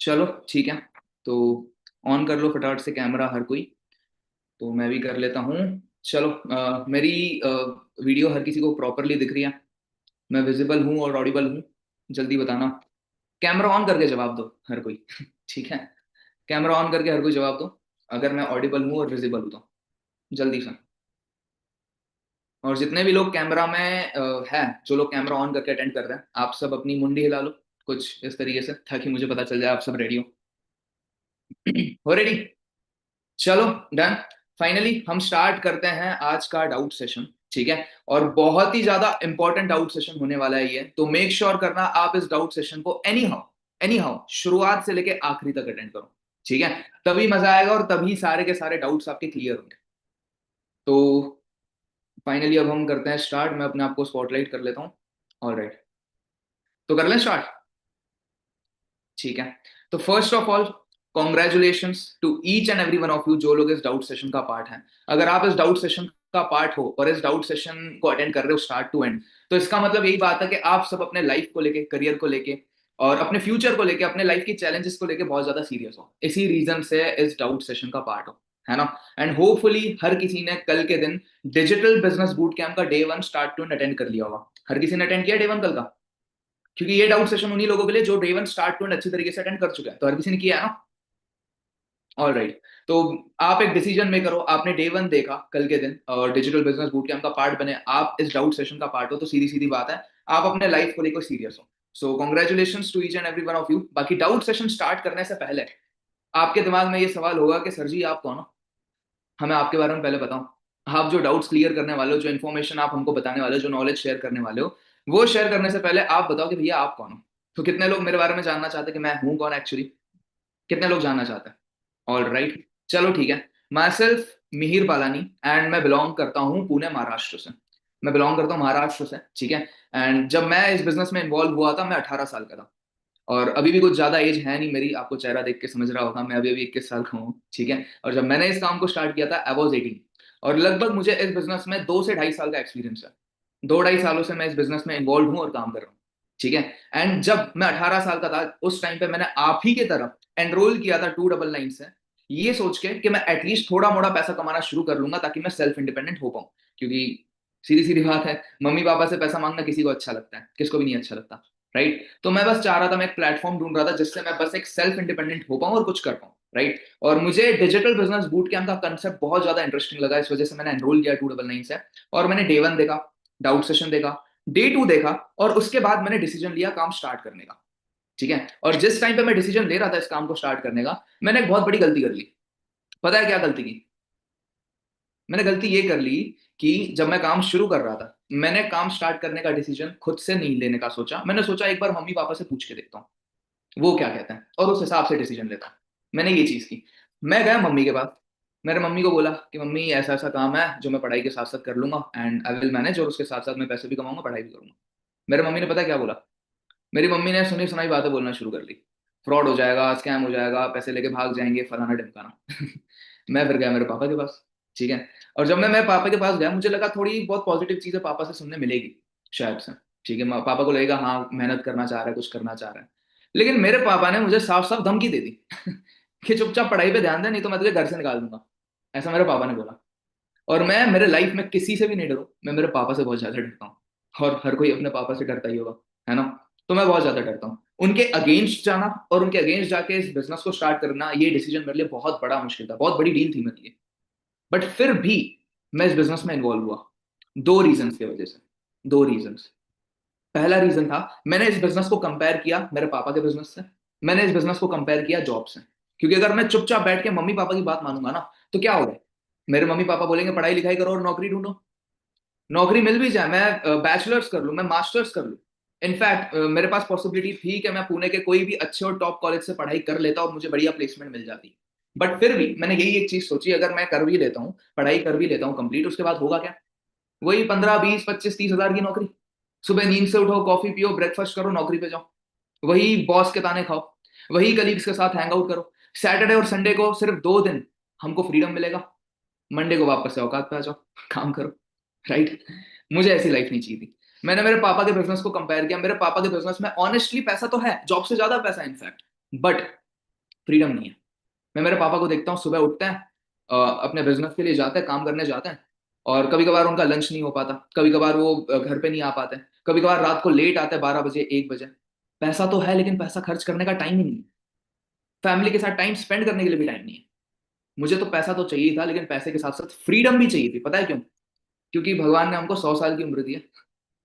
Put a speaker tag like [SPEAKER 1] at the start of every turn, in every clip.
[SPEAKER 1] चलो ठीक है। तो ऑन कर लो फटाफट से कैमरा हर कोई। तो मैं भी कर लेता हूँ। चलो मेरी वीडियो हर किसी को प्रॉपरली दिख रही है? मैं विजिबल हूँ और ऑडिबल हूँ? जल्दी बताना। कैमरा ऑन करके जवाब दो हर कोई। ठीक है। कैमरा ऑन करके हर कोई जवाब दो, अगर मैं ऑडिबल हूँ और विजिबल हूँ तो। जल्दी से। और जितने भी लोग कैमरा में है, जो लोग कैमरा ऑन करके अटेंड कर रहे हैं, आप सब अपनी मुंडी हिला लो कुछ इस तरीके से, ताकि मुझे पता चल जाए आप सब रेडी हो। हो रेडी? चलो डन। फाइनली हम स्टार्ट करते हैं आज का डाउट सेशन। ठीक है। और बहुत ही ज्यादा इंपॉर्टेंट डाउट सेशन होने वाला है ये, तो मेक श्योर करना आप इस डाउट सेशन को एनी हाउ, एनी हाउ शुरुआत से लेके आखिरी तक अटेंड करो। ठीक है। तभी मजा आएगा और तभी सारे के सारे डाउट्स आपके क्लियर होंगे। तो फाइनली अब हम करते हैं स्टार्ट। मैं अपने आप को स्पॉटलाइट कर लेता हूँ। ऑलराइट। तो कर लें स्टार्ट? ठीक है। तो first of all, congratulations to each and every one of you जो लोग इस डाउट सेशन का पार्ट हैं। अगर आप इस डाउट सेशन का पार्ट हो और इस डाउट सेशन को अटेंड कर रहे हो स्टार्ट टू एंड, तो इसका मतलब यही बात है कि आप सब अपने लाइफ को लेके, करियर को लेके और अपने फ्यूचर को लेके, अपने लाइफ की चैलेंजेस को लेके बहुत ज्यादा सीरियस हो, इसी रीजन से इस डाउट सेशन का पार्ट हो, है ना? एंड होपफुली हर किसी ने कल के दिन डिजिटल बिजनेस बूट कैंप का day one start to end attend कर लिया होगा। हर किसी ने अटेंड किया डे वन कल का? क्योंकि ये डाउट सेशन उन्हीं लोगों के लिए जो day one start to end अच्छी तरीके से अटेंड कर चुके हैं, तो हर किसी ने किया है ना? All right. तो आप एक डिसीजन में करो, आपने डे वन देखा कल के दिन और डिजिटल बिजनेस बूट कैंप का पार्ट बने, आप इस डाउट सेशन का पार्ट हो, तो सीधी सीधी बात है, आप अपने लाइफ को लेकर सीरियस हो। So congratulation to each and every one of you. बाकी डाउट सेशन स्टार्ट करने से पहले आपके दिमाग में ये सवाल होगा कि सर जी आप कौन हो, हमें आपके बारे में पहले बताओ। आप जो डाउट्स क्लियर करने वाले हो, जो इन्फॉर्मेशन आप हमको बताने वाले हो, जो नॉलेज शेयर करने वाले हो, वो शेयर करने से पहले आप बताओ कि भैया आप कौन हो। तो कितने लोग मेरे बारे में जानना चाहते हैं कि मैं हूं कौन एक्चुअली? कितने लोग जानना चाहते हैं? All right. चलो ठीक है। My self Mihir Balani, and मैं बिलोंग करता हूँ पुणे महाराष्ट्र से। मैं बिलोंग करता हूँ महाराष्ट्र से, ठीक है। एंड जब मैं इस बिजनेस में इन्वॉल्व हुआ था, मैं 18 साल का था। और अभी भी कुछ ज्यादा एज है नहीं मेरी, आपको चेहरा देख के समझ रहा होगा, मैं अभी अभी 21 साल का हूँ, ठीक है। और जब मैंने इस काम को स्टार्ट किया था आई वॉज 18। और लगभग मुझे इस बिजनेस में 2 से ढाई साल का एक्सपीरियंस है। 2 ढाई सालों से मैं इस बिजनेस में इन्वॉल्व हूँ और काम कर रहा हूँ, ठीक है। एंड जब मैं 18 साल का था, उस टाइम पे मैंने आप ही की तरफ एनरोल किया था 299 से, ये सोच के कि मैं एटलीस्ट थोड़ा मोड़ा पैसा कमाना शुरू कर लूंगा ताकि मैं सेल्फ इंडिपेंडेंट हो पाऊं। क्योंकि सीधी सीधी बात है, मम्मी पापा से पैसा मांगना किसी को अच्छा लगता है? किसको भी नहीं अच्छा लगता, राइट? तो मैं बस चाह रहा था, मैं एक प्लेटफॉर्म ढूंढ रहा था जिससे मैं बस एक सेल्फ इंडिपेंडेंट हो पाऊं और कुछ कर पाऊं, राइट? और मुझे डिजिटल बिजनेस बूट कैंप का कंसेप्ट बहुत ज्यादा इंटरेस्टिंग लगा, इस वजह से मैंने एनरोल किया 299 से। और मैंने डे वन देखा, डाउट सेशन देखा, डे टू देखा, और उसके बाद मैंने डिसीजन लिया काम स्टार्ट करने का, ठीक है। और जिस टाइम पे मैं डिसीजन ले रहा था इस काम को स्टार्ट करने का, मैंने एक बहुत बड़ी गलती कर ली। पता है क्या गलती की? मैंने गलती ये कर ली कि जब मैं काम शुरू कर रहा था, मैंने काम स्टार्ट करने का डिसीजन खुद से नहीं लेने का सोचा। मैंने सोचा एक बार मम्मी पापा से पूछ के देखता हूँ वो क्या कहते हैं, और उस हिसाब से डिसीजन लेता हूँ। मैंने ये चीज की। मैं गया मम्मी के पास, मेरे मम्मी को बोला कि मम्मी ऐसा ऐसा काम है जो मैं पढ़ाई के साथ साथ कर लूंगा एंड आई विल मैनेज, और उसके साथ साथ मैं पैसे भी कमाऊंगा, पढ़ाई भी करूंगा। मेरे मम्मी ने पता क्या बोला? मेरी मम्मी ने सुनी सुनाई बातें बोलना शुरू कर दी। फ्रॉड हो जाएगा, स्कैम हो जाएगा, पैसे लेके भाग जाएंगे, फलाना ढिमकाना। मैं फिर गया मेरे पापा के पास, ठीक है। और जब मैं मेरे पापा के पास गया, मुझे लगा थोड़ी बहुत पॉजिटिव चीजें पापा से सुनने मिलेगी शायद से, ठीक है। पापा को लगेगा हाँ मेहनत करना चाह रहा है, कुछ करना चाह रहा है। लेकिन मेरे पापा ने मुझे साफ साफ धमकी दे दी कि चुपचाप पढ़ाई पे ध्यान दे, नहीं तो मैं तुझे घर से निकाल दूंगा। ऐसा मेरे पापा ने बोला। और मैं मेरे लाइफ में किसी से भी नहीं डरू, मैं मेरे पापा से बहुत ज्यादा डरता हूँ। और हर कोई अपने पापा से डरता ही होगा, है ना? तो मैं बहुत ज्यादा डरता हूँ। उनके अगेंस्ट जाना और उनके अगेंस्ट जाके इस बिजनेस को स्टार्ट करना, ये डिसीजन मेरे लिए बहुत बड़ा मुश्किल था, बहुत बड़ी डील थी मेरे लिए। बट फिर भी मैं इस बिजनेस में इन्वॉल्व हुआ, दो रीजन की वजह से। दो रीजन। पहला रीजन था, मैंने इस बिजनेस को कंपेयर किया मेरे पापा के बिजनेस से। मैंने इस बिजनेस को कंपेयर किया जॉब से। क्योंकि अगर मैं चुपचाप बैठ के मम्मी पापा की बात मानूंगा ना, तो क्या होगा? मेरे मम्मी पापा बोलेंगे पढ़ाई लिखाई करो और नौकरी ढूंढो। नौकरी मिल भी जाए, मैं बैचलर्स कर लूं, मैं मास्टर्स कर लूं। इनफैक्ट मेरे पास पॉसिबिलिटी थी कि मैं पुणे के कोई भी अच्छे और टॉप कॉलेज से पढ़ाई कर लेता और मुझे बढ़िया प्लेसमेंट मिल जाती। बट फिर भी मैंने यही एक चीज सोची, अगर मैं कर भी लेता हूँ, पढ़ाई कर भी लेता हूँ कंप्लीट, उसके बाद होगा क्या? वही 15 20 25 30 हजार की नौकरी। सुबह नींद से उठो, कॉफी पियो, ब्रेकफास्ट करो, नौकरी पे जाओ। वही बॉस के ताने खाओ, वही कलीग्स के साथ हैंग आउट करो। सैटरडे और संडे को सिर्फ 2 दिन हमको फ्रीडम मिलेगा, मंडे को वापस से औकात पे आ जाओ, काम करो, राइट? मुझे ऐसी लाइफ नहीं चाहिए थी। मैंने मेरे पापा के बिजनेस को कंपेयर किया। मेरे पापा के बिजनेस में ऑनेस्टली पैसा तो है, जॉब से ज्यादा पैसा है इनफैक्ट, बट फ्रीडम नहीं है। मैं मेरे पापा को देखता हूँ, सुबह उठते हैं, अपने बिजनेस के लिए जाते हैं, काम करने जाते हैं, और कभी कभार उनका लंच नहीं हो पाता, कभी कभार वो घर पे नहीं आ पाते, कभी कभार रात को लेट आते हैं, 12 बजे 1 बजे। पैसा तो है लेकिन पैसा खर्च करने का टाइम ही नहीं है, फैमिली के साथ टाइम स्पेंड करने के लिए भी टाइम नहीं है। मुझे तो पैसा तो चाहिए था, लेकिन पैसे के साथ साथ फ्रीडम भी चाहिए थी। पता है क्यों? क्योंकि भगवान ने हमको 100 साल की उम्र दी है,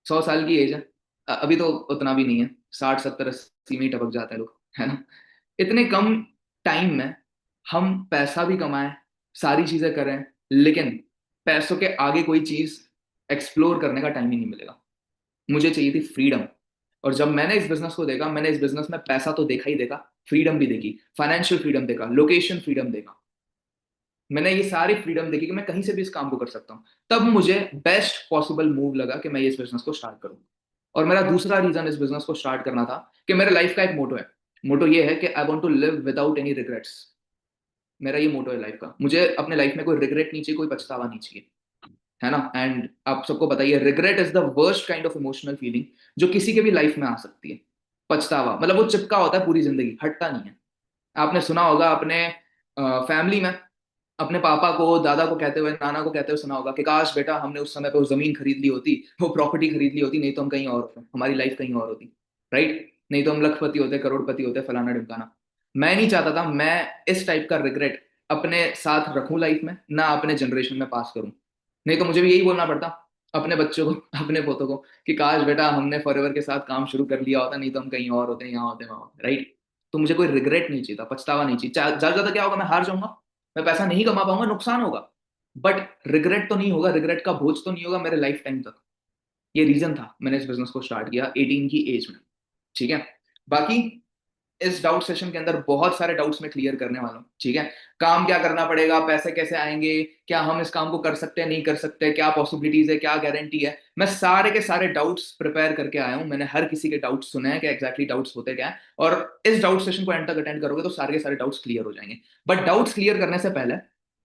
[SPEAKER 1] 100 साल की एज है। अभी तो उतना भी नहीं है, 60 70 80 में ही टपक जाते हैं लोग, है ना? इतने कम टाइम में हम पैसा भी कमाएं, सारी चीजें करें, लेकिन पैसों के आगे कोई चीज एक्सप्लोर करने का टाइम ही नहीं मिलेगा। मुझे चाहिए थी फ्रीडम। और जब मैंने इस बिजनेस को देखा, मैंने इस बिजनेस में पैसा तो देखा ही देखा, फ्रीडम भी देखी, फाइनेंशियल फ्रीडम देखा, लोकेशन फ्रीडम देखा। मैंने ये सारी फ्रीडम देखी कि मैं कहीं से भी इस काम को कर सकता हूँ। तब मुझे बेस्ट पॉसिबल मूव लगा कि मैं ये इस बिजनेस को स्टार्ट करूँ। और मेरा दूसरा रीजन इस बिजनेस को स्टार्ट करना था कि मेरे लाइफ का एक मोटो है। मोटो ये है कि I want to live without any regrets. मेरा ये मोटो है लाइफ का। मुझे अपने लाइफ में कोई रिग्रेट नहीं चाहिए, कोई पछतावा नहीं चाहिए, है ना? एंड आप सबको बताइए, regret is the worst kind of emotional feeling जो किसी के भी लाइफ में आ सकती है। पछतावा मतलब वो चिपका होता है पूरी जिंदगी, हटता नहीं है। आपने सुना होगा अपने फैमिली में अपने पापा को, दादा को कहते हुए, नाना को कहते हुए सुना होगा कि काश बेटा हमने उस समय पे वो जमीन खरीद ली होती, वो प्रॉपर्टी खरीद ली होती, नहीं तो हम कहीं और होते, हमारी लाइफ कहीं और होती, राइट? नहीं तो हम लखपति होते, करोड़पति होते, फलाना ढिमकाना। मैं नहीं चाहता था मैं इस टाइप का रिग्रेट अपने साथ रखूं लाइफ में, ना अपने जनरेशन में पास करूं। नहीं तो मुझे भी यही बोलना पड़ता अपने बच्चों को, अपने पोतों को, कि काश बेटा हमने फॉरएवर के साथ काम शुरू कर लिया होता, नहीं तो हम कहीं और होते, यहाँ होते, वहां होते, राइट? तो मुझे कोई रिग्रेट नहीं चाहिए था, पछतावा नहीं चाहिए। ज्यादा ज्यादा क्या होगा, मैं हार जाऊंगा, मैं पैसा नहीं कमा पाऊंगा, नुकसान होगा, बट रिग्रेट तो नहीं होगा, रिग्रेट का बोझ तो नहीं होगा मेरे लाइफ टाइम तक। ये रीजन था मैंने इस बिजनेस को स्टार्ट किया 18 की एज में। ठीक है? बाकी इस डाउट सेशन के अंदर बहुत सारे डाउट्स मैं क्लियर करने वाला हूँ। ठीक है? काम क्या करना पड़ेगा, पैसे कैसे आएंगे, क्या हम इस काम को कर सकते हैं, नहीं कर सकते, क्या पॉसिबिलिटीज है, क्या गारंटी है, मैं सारे के सारे डाउट्स प्रिपेयर करके आया हूँ। मैंने हर किसी के डाउट्स सुने हैं कि एग्जैक्टली डाउट्स होते क्या है, और इस डाउट सेशन को एंड तक अटेंड करोगे तो सारे के सारे डाउट्स क्लियर हो जाएंगे। बट डाउट्स क्लियर करने से पहले,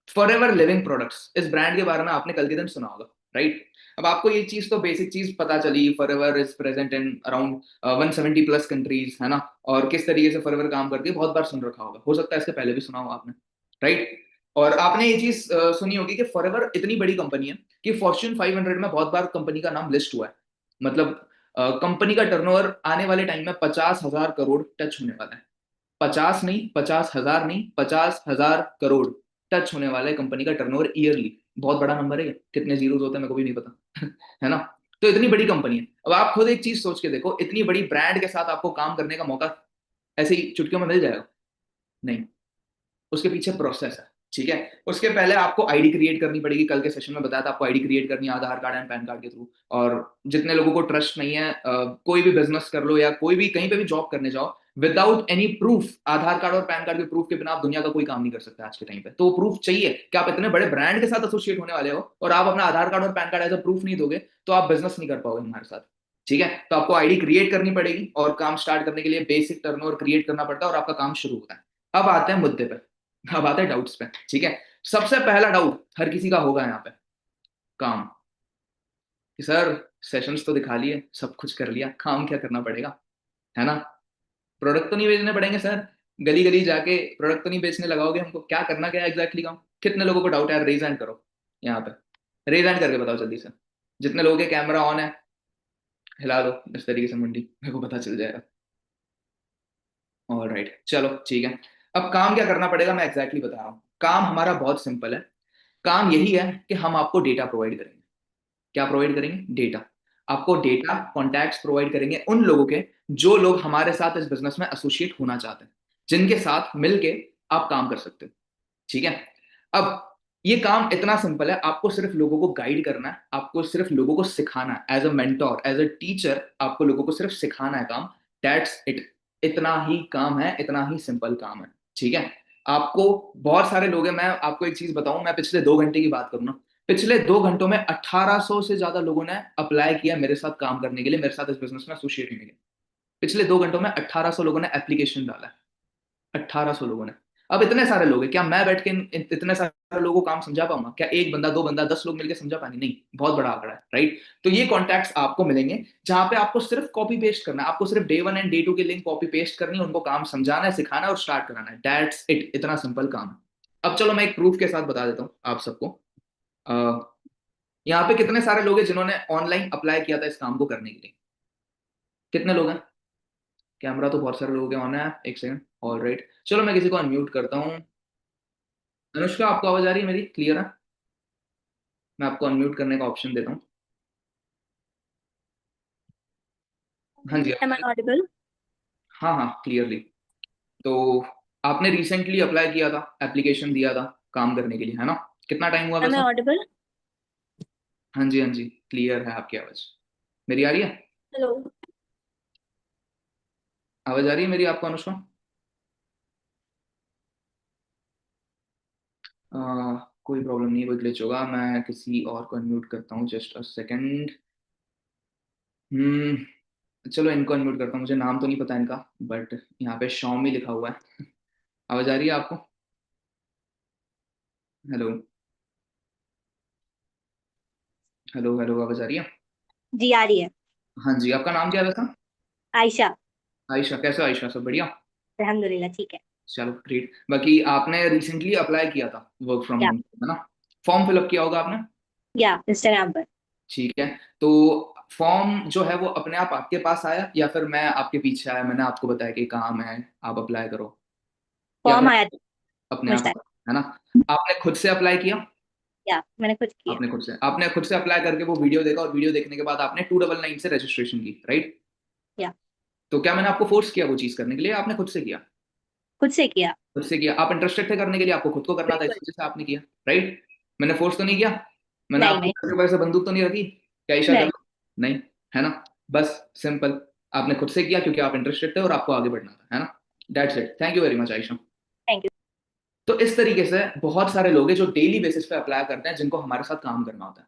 [SPEAKER 1] फॉरएवर लिविंग प्रोडक्ट्स इस ब्रांड के बारे में आपने कल के दिन सुना होगा, राइट? अब आपको ये चीज तो बेसिक चीज पता चली, forever is present in around 170 plus countries, है ना? और किस तरीके से फॉरएवर काम करती है बहुत बार सुन रखा होगा, हो सकता है इससे पहले भी सुना हो आपने, राइट? और आपने ये चीज सुनी होगी कि फॉरएवर इतनी बड़ी कंपनी है कि फॉर्च्यून 500 में बहुत बार कंपनी का नाम लिस्ट हुआ है। मतलब कंपनी का टर्नओवर आने वाले टाइम में 50,000 करोड़ टच होने वाला है। 50 नहीं, 50,000 नहीं, 50,000 करोड़ टच होने वाला है कंपनी का टर्नओवर ईयरली। बहुत बड़ा नंबर है ये, कितने जीरोस होते हैं मेरे को भी नहीं पता है ना? तो इतनी बड़ी कंपनी है। अब आप खुद एक चीज सोच के देखो, इतनी बड़ी ब्रांड के साथ आपको काम करने का मौका ऐसे ही चुटकियों में मिल जाएगा? नहीं, उसके पीछे प्रोसेस है। ठीक है? उसके पहले आपको आईडी क्रिएट करनी पड़ेगी। कल के सेशन में बताया था आपको आईडी क्रिएट करनी है आधार कार्ड एंड पैन कार्ड के थ्रू। और जितने लोगों को ट्रस्ट नहीं है, कोई भी बिजनेस कर लो या कोई भी कहीं पे भी जॉब करने जाओ, विदाउट एनी प्रूफ, आधार कार्ड और पैन कार्ड के प्रूफ के बिना आप दुनिया का कोई काम नहीं कर सकते आज के टाइम पे। तो प्रूफ चाहिए कि आप इतने बड़े ब्रांड के साथ एसोसिएट होने वाले हो, और आप अपना आधार कार्ड और PAN card as a proof नहीं दोगे तो आप बिजनेस नहीं कर पाओगे हमारे साथ। ठीक है? तो आपको आईडी क्रिएट करनी पड़ेगी, और काम स्टार्ट करने के लिए बेसिक टर्नओवर क्रिएट करना पड़ता है, और आपका काम शुरू होता है। अब आते हैं मुद्दे पे, अब आते हैं डाउट्स पे। ठीक है? सबसे पहला डाउट हर किसी का होगा यहाँ पे, काम। कि सर सेशंस तो दिखा लिए, सब कुछ कर लिया, काम क्या करना पड़ेगा, है ना? प्रोडक्ट तो नहीं बेचने पड़ेंगे सर? गली गली जाके प्रोडक्ट तो नहीं बेचने लगाओगे हमको? क्या करना, क्या एग्जैक्टली काम? कितने लोगों को डाउट है? रेज हैंड करो यहाँ पे, रेज हैंड करके बताओ जल्दी से। जितने लोगों के कैमरा ऑन है हिला दो इस तरीके से मुंडी, मेरे को पता चल जाएगा। ऑल राइट, चलो ठीक है। अब काम क्या करना पड़ेगा मैं एग्जैक्टली बता रहा हूँ। काम हमारा बहुत सिंपल है। काम यही है कि हम आपको डेटा प्रोवाइड करेंगे। क्या प्रोवाइड करेंगे? डेटा। आपको डेटा कॉन्टैक्ट्स प्रोवाइड करेंगे उन लोगों के जो लोग हमारे साथ इस बिजनेस में एसोसिएट होना चाहते हैं, जिनके साथ मिलके आप काम कर सकते हो। ठीक है? अब ये काम इतना सिंपल है, आपको सिर्फ लोगों को गाइड करना है, आपको सिर्फ लोगों को सिखाना है। As a mentor, as a teacher, आपको लोगों को सिर्फ सिखाना है काम। That's it. इतना ही काम है, इतना ही सिंपल काम है। ठीक है? आपको बहुत सारे लोग हैं, मैं आपको एक चीज बताऊं, मैं पिछले 2 घंटे की बात करूं ना, पिछले 2 घंटों में 1800 से ज्यादा लोगों ने अप्लाई किया मेरे साथ काम करने के लिए, मेरे साथ इस बिजनेस में एसोसिएट होने के लिए। पिछले 2 घंटों में 1800 लोगों ने एप्लीकेशन डाला है, 1800 लोगों ने। अब इतने सारे लोग हैं, क्या मैं बैठ के इतने सारे लोगों को काम समझा पाऊंगा? क्या एक बंदा, दो बंदा, 10 लोग मिलकर समझा पाएंगे? नहीं, बहुत बड़ा आंकड़ा है, राइट? तो ये कॉन्टैक्ट्स आपको मिलेंगे जहां पे आपको सिर्फ कॉपी पेस्ट करना है, आपको सिर्फ डे 1 एंड डे 2 की लिंक कॉपी पेस्ट करनी है, उनको काम समझाना है, सिखाना है और स्टार्ट कराना है। दैट्स इट, इतना सिंपल काम है। अब चलो मैं एक प्रूफ के साथ बता देता हूँ आप सबको। यहाँ पे कितने सारे लोग हैं जिन्होंने ऑनलाइन अप्लाई किया था इस काम को करने के लिए? कितने लोग हैं? कैमरा तो बहुत सारे लोग हैं ऑन है, एक सेकंड। ऑल राइट, चलो मैं किसी को अनम्यूट करता हूँ। अनुष्का, आपको आवाज आ रही है मेरी? क्लियर है? मैं आपको अनम्यूट करने का ऑप्शन देता हूँ। हाँ जी,
[SPEAKER 2] Am I audible?
[SPEAKER 1] हाँ हाँ, क्लियरली। तो आपने रिसेंटली अप्लाई किया था, एप्लीकेशन दिया था काम करने के लिए, है ना? कितना टाइम हुआ
[SPEAKER 2] Am I
[SPEAKER 1] वैसे?
[SPEAKER 2] audible?
[SPEAKER 1] हाँ जी, हाँ जी, क्लियर है आपकी आवाज। मेरी आ रही है?
[SPEAKER 2] Hello.
[SPEAKER 1] आवाज आ रही है मेरी आपको, अनुष्का? कोई प्रॉब्लम नहीं, कोई ग्लिच होगा। मैं किसी और को अनम्यूट करता हूँ, जस्ट अ सेकंड। हम्म चलो इनको अनम्यूट करता हूँ, मुझे नाम तो नहीं पता इनका, बट यहाँ पे शॉमी लिखा हुआ है। आवाज आ रही है आपको? हेलो? हेलो हेलो, आवाज आ रही है?
[SPEAKER 2] जी आ रही है।
[SPEAKER 1] हाँ जी, आपका नाम क्या है वैसा?
[SPEAKER 2] आयशा।
[SPEAKER 1] आयशा, कैसे हो आयशा? सब बढ़िया?
[SPEAKER 2] अल्हम्दुलिल्लाह ठीक है।
[SPEAKER 1] चलो ग्रेट। बाकी आपने रिसेंटली अप्लाई किया था वर्क फ्रॉम
[SPEAKER 2] या
[SPEAKER 1] होम, है ना? फॉर्म फिलअप किया होगा आपने?
[SPEAKER 2] या इंस्टाग्राम पर।
[SPEAKER 1] ठीक है। तो फॉर्म जो है वो अपने आप आपके पास आया, या फिर मैं आपके पीछे आया, मैंने आपको बताया कि काम है आप अप्लाई करो, या
[SPEAKER 2] फॉर्म
[SPEAKER 1] फिर
[SPEAKER 2] आया था
[SPEAKER 1] अपने
[SPEAKER 2] मुझ
[SPEAKER 1] आप,
[SPEAKER 2] तक।
[SPEAKER 1] है ना? आपने खुद से अप्लाई किया?
[SPEAKER 2] या मैंने खुद किया।
[SPEAKER 1] आपने खुद से अप्लाई करके वो वीडियो देखा, और वीडियो देखने के बाद आपने 299 से रजिस्ट्रेशन की, राइट?
[SPEAKER 2] या
[SPEAKER 1] तो क्या मैंने आपको फोर्स किया वो चीज करने के लिए, आपने खुद से किया?
[SPEAKER 2] खुद से किया।
[SPEAKER 1] खुद से किया। आप इंटरेस्टेड थे करने के लिए, आपको खुद को करना था, इस
[SPEAKER 2] बिल्कुल।
[SPEAKER 1] वजह से आपने किया, राइट? मैंने फोर्स तो नहीं किया? मैंने
[SPEAKER 2] नहीं
[SPEAKER 1] आपको
[SPEAKER 2] नहीं।
[SPEAKER 1] घर के पैसे बंदूक तो नहीं रखी क्या, ईशा कर
[SPEAKER 2] नहीं।
[SPEAKER 1] लो? नहीं, है ना? बस सिंपल, आपने खुद से किया क्योंकि आप इंटरेस्टेड थे और आपको आगे बढ़ना था, है ना? That's it, thank you very much Ayesha.
[SPEAKER 2] Thank you.
[SPEAKER 1] तो इस तरीके से बहुत सारे लोग हैं जो डेली बेसिस पे अप्लाई करते हैं, जिनको हमारे साथ काम करना होता है,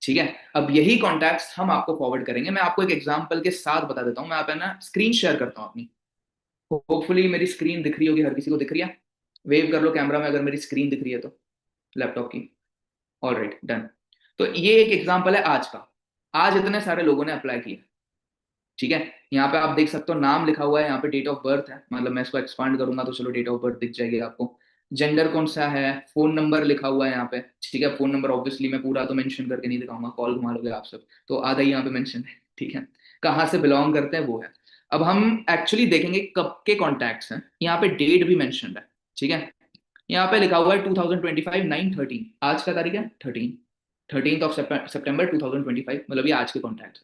[SPEAKER 1] ठीक है? अब यही कॉन्टैक्ट्स हम आपको फॉरवर्ड करेंगे। मैं आपको एक एग्जांपल के साथ बता देता हूँ। मैं आप है ना स्क्रीन शेयर करता हूँ अपनी। होपफुली मेरी स्क्रीन दिख रही होगी, हर किसी को दिख रही है। वेव कर लो कैमरा में अगर मेरी स्क्रीन दिख रही है तो, लैपटॉप की। All right, done. तो ये एक एग्जांपल है आज का। आज इतने सारे लोगों ने अप्लाई किया, ठीक है? यहाँ पे आप देख सकते हो नाम लिखा हुआ है, यहाँ पे डेट ऑफ बर्थ है, मतलब मैं इसको एक्सपांड करूंगा तो चलो डेट ऑफ बर्थ दिख जाएगी आपको। जेंडर कौन सा है, फोन नंबर लिखा हुआ है यहाँ पे, ठीक है? फोन नंबर ऑब्वियसली मैं पूरा तो मेंशन करके नहीं दिखाऊंगा, कॉल घुमा लोगे आप सब, तो आधा ही यहाँ पे मेंशन है, ठीक है? कहाँ से बिलोंग करते हैं वो है। अब हम एक्चुअली देखेंगे कब के कॉन्टैक्ट्स हैं। यहाँ पे डेट भी मेंशन है, ठीक है? यहाँ पे लिखा हुआ है 2025 9/13, आज का तारीख है 13th ऑफ सितंबर 2025, मतलब ये आज के कॉन्टैक्ट।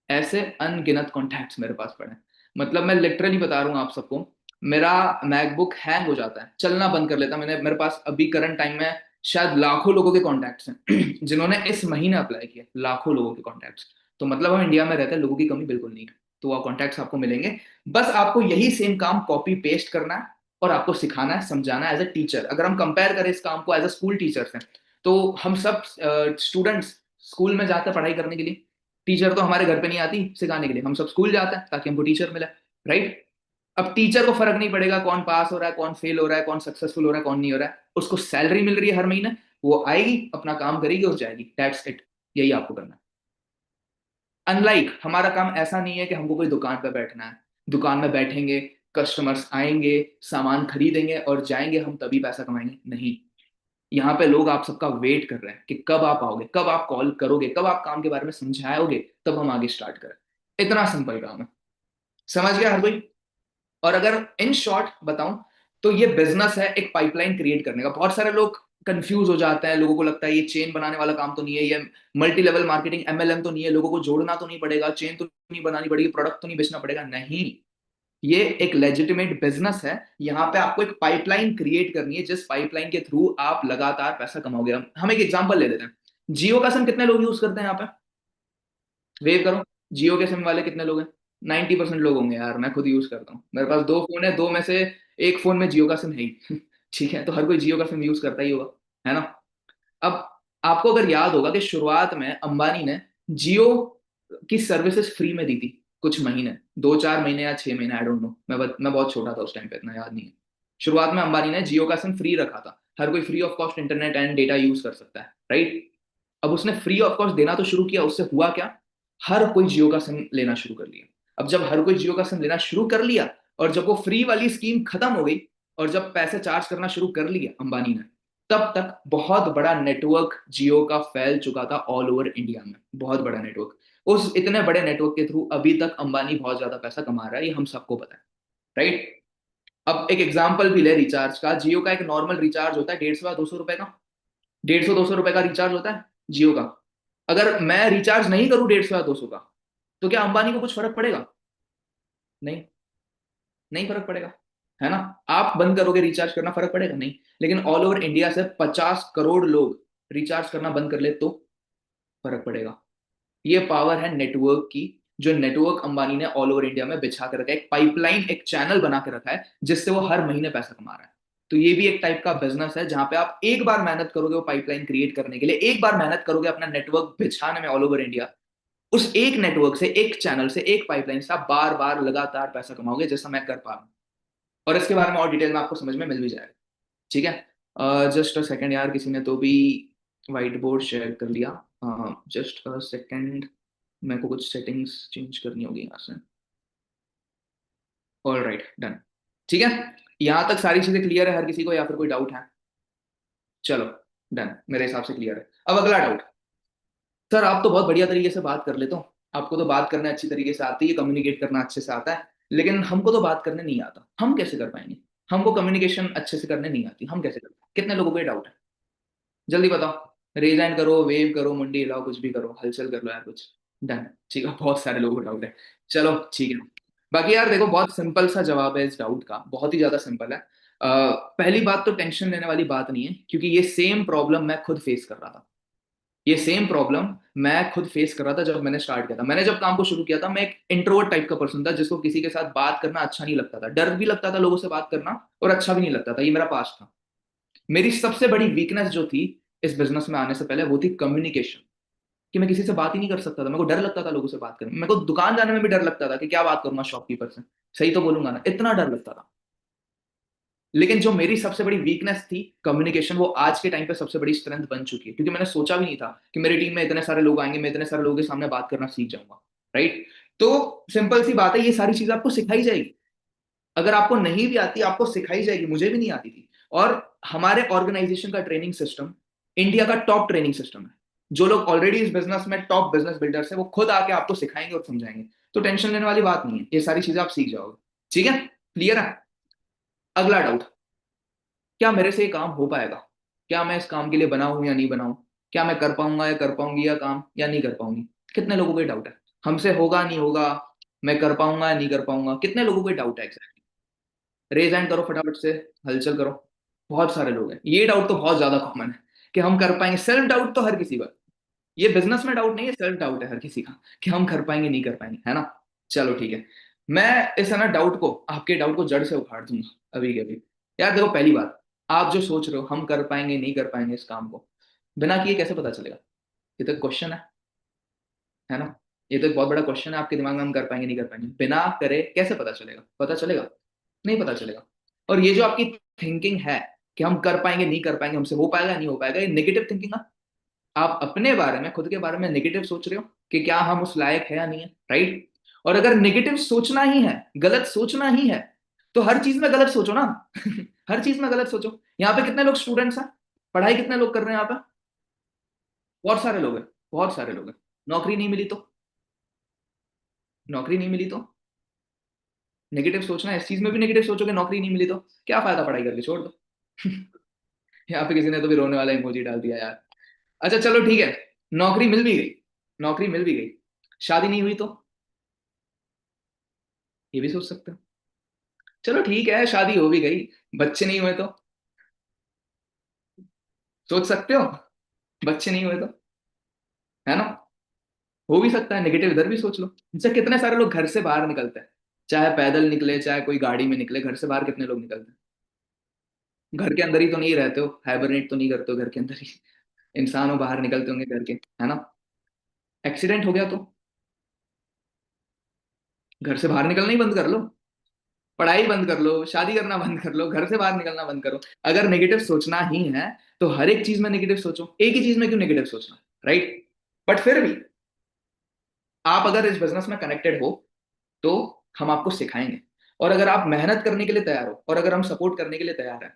[SPEAKER 1] ऐसे अनगिनत कॉन्टैक्ट्स मेरे पास पड़े हैं। मतलब मैं लिटरली बता रहा हूँ आप सबको, मेरा मैकबुक हैंग हो जाता है, चलना बंद कर लेता है। मेरे पास अभी करंट टाइम में शायद लाखों लोगों के कॉन्टैक्ट्स हैं जिन्होंने इस महीने अप्लाई किया, लाखों लोगों के कॉन्टैक्ट्स। तो मतलब हम इंडिया में रहते हैं, लोगों की कमी बिल्कुल नहीं है। तो वो कॉन्टैक्ट्स आपको मिलेंगे। बस आपको यही सेम काम कॉपी पेस्ट करना है, और आपको सिखाना है, समझाना है एज अ टीचर। अगर हम कंपेयर करें इस काम को एज अ स्कूल टीचर्स हैं, तो हम सब स्टूडेंट्स स्कूल में जाते हैं पढ़ाई करने के लिए। टीचर तो हमारे घर पे नहीं आती सिखाने के लिए, हम सब स्कूल जाते हैं ताकि हमको टीचर मिले, राइट? अब टीचर को फर्क नहीं पड़ेगा कौन पास हो रहा है, कौन फेल हो रहा है, कौन सक्सेसफुल हो रहा है, कौन नहीं हो रहा है। उसको सैलरी मिल रही है हर महीने, वो आएगी, अपना काम करेगी और जाएगी, दैट्स इट। यही आपको करना है। अनलाइक हमारा काम ऐसा नहीं है कि हमको कोई दुकान पे बैठना है, दुकान में बैठेंगे, कस्टमर्स आएंगे, सामान खरीदेंगे और जाएंगे, हम तभी पैसा कमाएंगे, नहीं। यहाँ पे लोग आप सबका वेट कर रहे हैं कि कब आप आओगे, कब आप कॉल करोगे, कब आप काम के बारे में समझाओगे, तब हम आगे स्टार्ट करें। इतना सिंपल काम है। समझ गया हर कोई? और अगर इन शॉर्ट बताऊं, तो ये बिजनेस है एक पाइपलाइन क्रिएट करने का। बहुत सारे लोग कंफ्यूज हो जाते हैं, लोगों को लगता है ये चेन बनाने वाला काम तो नहीं है, ये मल्टी लेवल मार्केटिंग एमएलएम तो नहीं है, लोगों को जोड़ना तो नहीं पड़ेगा, चेन तो नहीं बनानी पड़ेगी, प्रोडक्ट तो नहीं बेचना पड़ेगा, नहीं। ये एक लेजिटिमेट बिजनेस है। यहाँ पे आपको एक पाइपलाइन क्रिएट करनी है, जिस पाइपलाइन के थ्रू आप लगातार पैसा कमाओगे। हम एक एग्जांपल ले लेते हैं। जियो का सिम कितने लोग यूज करते हैं यहाँ पे? वेव करो। जियो के सिम वाले कितने लोग हैं? 90% लोग होंगे यार, मैं खुद यूज करता हूँ, मेरे पास दो फोन है, दो में से एक फोन में जियो का सिम है ही ठीक है, तो हर कोई जियो का सिम यूज करता ही होगा, है ना? अब आपको अगर याद होगा कि शुरुआत में अंबानी ने जियो की सर्विसेज फ्री में दी थी कुछ महीने, 2-4 महीने या 6 महीने, आई डोंट नो, मैं बहुत छोटा था उस टाइम पे, इतना याद नहीं है। शुरुआत में अंबानी ने जियो का सिम फ्री रखा था, हर कोई free of cost internet and data use कर सकता है, राइट। अब उसने फ्री ऑफ कॉस्ट देना तो शुरू किया, उससे हुआ क्या, हर कोई जियो का सिम लेना शुरू कर लिया। अब जब हर कोई जियो का सिम लेना शुरू कर लिया, और जब वो फ्री वाली स्कीम खत्म हो गई, और जब पैसे चार्ज करना शुरू कर लिया अंबानी ने, तब तक बहुत बड़ा नेटवर्क जियो का फैल चुका था ऑल ओवर इंडिया में, बहुत बड़ा नेटवर्क। उस इतने बड़े नेटवर्क के थ्रू अभी तक अंबानी बहुत ज्यादा पैसा कमा रहा है, ये हम सबको पता है, राइट। अब एक एग्जांपल भी ले रिचार्ज का, जियो का एक नॉर्मल रिचार्ज होता है 150 या 200 रुपए का, 150 200 रुपए का रिचार्ज होता है जियो का। अगर मैं रिचार्ज नहीं करूं 150 या 200 का, तो क्या अंबानी को कुछ फर्क पड़ेगा? नहीं, नहीं फर्क पड़ेगा, है ना। आप बंद करोगे रिचार्ज करना, फर्क पड़ेगा नहीं। लेकिन ऑल ओवर इंडिया से 50 करोड़ लोग रिचार्ज करना बंद कर ले तो फर्क पड़ेगा। ये पावर है नेटवर्क की, जो नेटवर्क अंबानी ने ऑल ओवर इंडिया में बिछा कर रखा है, एक पाइपलाइन, एक चैनल बना के रखा है, जिससे वो हर महीने पैसा कमा रहा है। तो ये भी एक टाइप का बिजनेस है, जहां पे आप एक बार मेहनत करोगे वो पाइपलाइन क्रिएट करने के लिए, एक बार मेहनत करोगे अपना नेटवर्क बिछाने में ऑल ओवर इंडिया, उस एक नेटवर्क से, एक चैनल से, एक पाइपलाइन से आप बार बार लगातार पैसा कमाओगे, जैसा मैं कर पा रहा हूँ। और इसके बारे में और डिटेल में आपको समझ में मिल भी जाएगा, ठीक है। जस्ट अ सेकेंड यार, किसी ने तो भी व्हाइट बोर्ड शेयर कर लिया, जस्ट अ सेकेंड, मेरे को कुछ सेटिंग्स चेंज करनी होगी यहाँ से। ऑल राइट, डन, ठीक है। यहाँ तक सारी चीजें क्लियर है हर किसी को, या फिर कोई डाउट है? चलो, डन, मेरे हिसाब से क्लियर है। अब अगला डाउट, सर आप तो बहुत बढ़िया तरीके से बात कर लेते हो, आपको तो बात करना अच्छी तरीके से आती है, कम्युनिकेट करना अच्छे से आता है, लेकिन हमको तो बात करने नहीं आता, हम कैसे कर पाएंगे? हमको कम्युनिकेशन अच्छे से करने नहीं आती, हम कैसे कर पाएंगे? कितने लोगों को ये डाउट है? जल्दी बताओ, रेज हैंड करो, वेव करो, मुंडी हिलाओ, कुछ भी करो, हलचल कर लो यार कुछ। डन, ठीक है, बहुत सारे लोगों को डाउट है। चलो ठीक है। बाकी यार देखो, बहुत सिंपल सा जवाब है इस डाउट का, बहुत ही ज्यादा सिंपल है। पहली बात तो टेंशन लेने वाली बात नहीं है, क्योंकि ये सेम प्रॉब्लम मैं खुद फेस कर रहा था। ये सेम प्रॉब्लम मैं खुद फेस कर रहा था जब मैंने स्टार्ट किया था। मैंने जब काम को शुरू किया था, मैं एक इंट्रोवर्ट टाइप का पर्सन था, जिसको किसी के साथ बात करना अच्छा नहीं लगता था, डर भी लगता था लोगों से बात करना, और अच्छा भी नहीं लगता था, ये मेरा पास्ट था। मेरी सबसे बड़ी वीकनेस जो थी इस बिजनेस में आने से पहले, वो थी कम्युनिकेशन, कि मैं किसी से बात ही नहीं कर सकता था, मेरे को डर लगता था लोगों से बात करने में, मेरे को दुकान जाने में भी डर लगता था कि क्या बात करूंगा शॉपकीपर से, सही तो बोलूंगा ना, इतना डर लगता था। लेकिन जो मेरी सबसे बड़ी वीकनेस थी कम्युनिकेशन, वो आज के टाइम पे सबसे बड़ी स्ट्रेंथ बन चुकी है, क्योंकि मैंने सोचा भी नहीं था कि मेरी टीम में इतने सारे लोग आएंगे, मैं इतने सारे लोगों के सामने बात करना सीख जाऊंगा, राइट। तो सिंपल सी बात है, ये सारी चीज आपको सिखाई जाएगी। अगर आपको नहीं भी आती, आपको सिखाई जाएगी, मुझे भी नहीं आती थी। और हमारे ऑर्गेनाइजेशन का ट्रेनिंग सिस्टम इंडिया का टॉप ट्रेनिंग सिस्टम है। जो लोग ऑलरेडी इस बिजनेस में टॉप बिजनेस बिल्डर्स है, वो खुद आके आपको सिखाएंगे और समझाएंगे। तो टेंशन लेने वाली बात नहीं है, ये सारी चीजें आप सीख जाओगे, ठीक है, क्लियर है। अगला डाउट, क्या मेरे से ये काम हो पाएगा? क्या मैं इस काम के लिए बना हूं या नहीं बना हूं? क्या मैं कर पाऊंगा या कर पाऊंगी या काम, या नहीं कर पाऊंगी? कितने लोगों को ये डाउट है? हमसे होगा नहीं होगा, मैं कर पाऊंगा या नहीं कर पाऊंगा, कितने लोगों को ये डाउट है एक्चुअली? रेज हैंड करो फटाफट से, हलचल करो। बहुत सारे लोग हैं, ये डाउट तो बहुत ज्यादा कॉमन है कि हम कर पाएंगे। सेल्फ डाउट तो हर किसी का, ये बिजनेस में डाउट नहीं है, सेल्फ डाउट है हर किसी का, कि हम कर पाएंगे नहीं कर पाएंगे, है ना। चलो ठीक है, मैं इस है ना डाउट को, आपके डाउट को जड़ से उखाड़ दूंगा अभी के अभी। यार देखो, पहली बात, आप जो सोच रहे हो हम कर पाएंगे नहीं कर पाएंगे इस काम को, बिना किए कैसे पता चलेगा? ये तो क्वेश्चन है ना। ये तो एक बहुत बड़ा क्वेश्चन है आपके दिमाग में, हम कर पाएंगे नहीं कर पाएंगे, बिना करे कैसे पता चलेगा? पता चलेगा? नहीं पता चलेगा। और ये जो आपकी थिंकिंग है कि हम कर पाएंगे नहीं कर पाएंगे, हमसे हो पाएगा नहीं हो पाएगा, ये नेगेटिव थिंकिंग है। आप अपने बारे में, खुद के बारे में नेगेटिव सोच रहे हो कि क्या हम उस लायक है या नहीं है, राइट। और अगर नेगेटिव सोचना ही है, गलत सोचना ही है, तो हर चीज में गलत सोचो ना। हर चीज में गलत सोचो। यहाँ पे कितने लोग स्टूडेंट्स हैं, पढ़ाई कितने लोग कर रहे हैं यहाँ पे? बहुत सारे लोग हैं, बहुत सारे लोग हैं। नौकरी नहीं मिली तो, नौकरी नहीं मिली तो नेगेटिव सोचना है, इस चीज में भी नेगेटिव सोचोगे, नौकरी नहीं मिली तो क्या फायदा पढ़ाई करके, छोड़ दो। यहाँ पे किसी ने तो भी रोने वाला इमोजी डाल दिया यार। अच्छा चलो ठीक है, नौकरी मिल भी गई, नौकरी मिल भी गई, शादी नहीं हुई तो, ये भी सोच सकते हो। चलो ठीक है, शादी हो भी गई, बच्चे नहीं हुए तो, सोच सकते हो, बच्चे नहीं हुए तो, है ना। हो भी सकता है, नेगेटिव इधर भी सोच लो। जैसे कितने सारे लोग घर से बाहर निकलते हैं, चाहे पैदल निकले चाहे कोई गाड़ी में निकले, घर से बाहर कितने लोग निकलते हैं? घर के अंदर ही तो नहीं रहते हो, हाइबरनेट तो नहीं करते हो घर के अंदर ही, इंसान हो, बाहर निकलते होंगे घर के, है ना। एक्सीडेंट हो गया तो घर से बाहर निकलना ही बंद कर लो, पढ़ाई बंद कर लो, शादी करना बंद कर लो, घर से बाहर निकलना बंद करो। अगर नेगेटिव सोचना ही है तो हर एक चीज में नेगेटिव सोचो, एक ही चीज में क्यों नेगेटिव सोचना, राइट? बट फिर भी आप अगर इस बिजनेस में कनेक्टेड हो तो हम आपको सिखाएंगे। और अगर आप मेहनत करने के लिए तैयार हो और अगर हम सपोर्ट करने के लिए तैयार हैं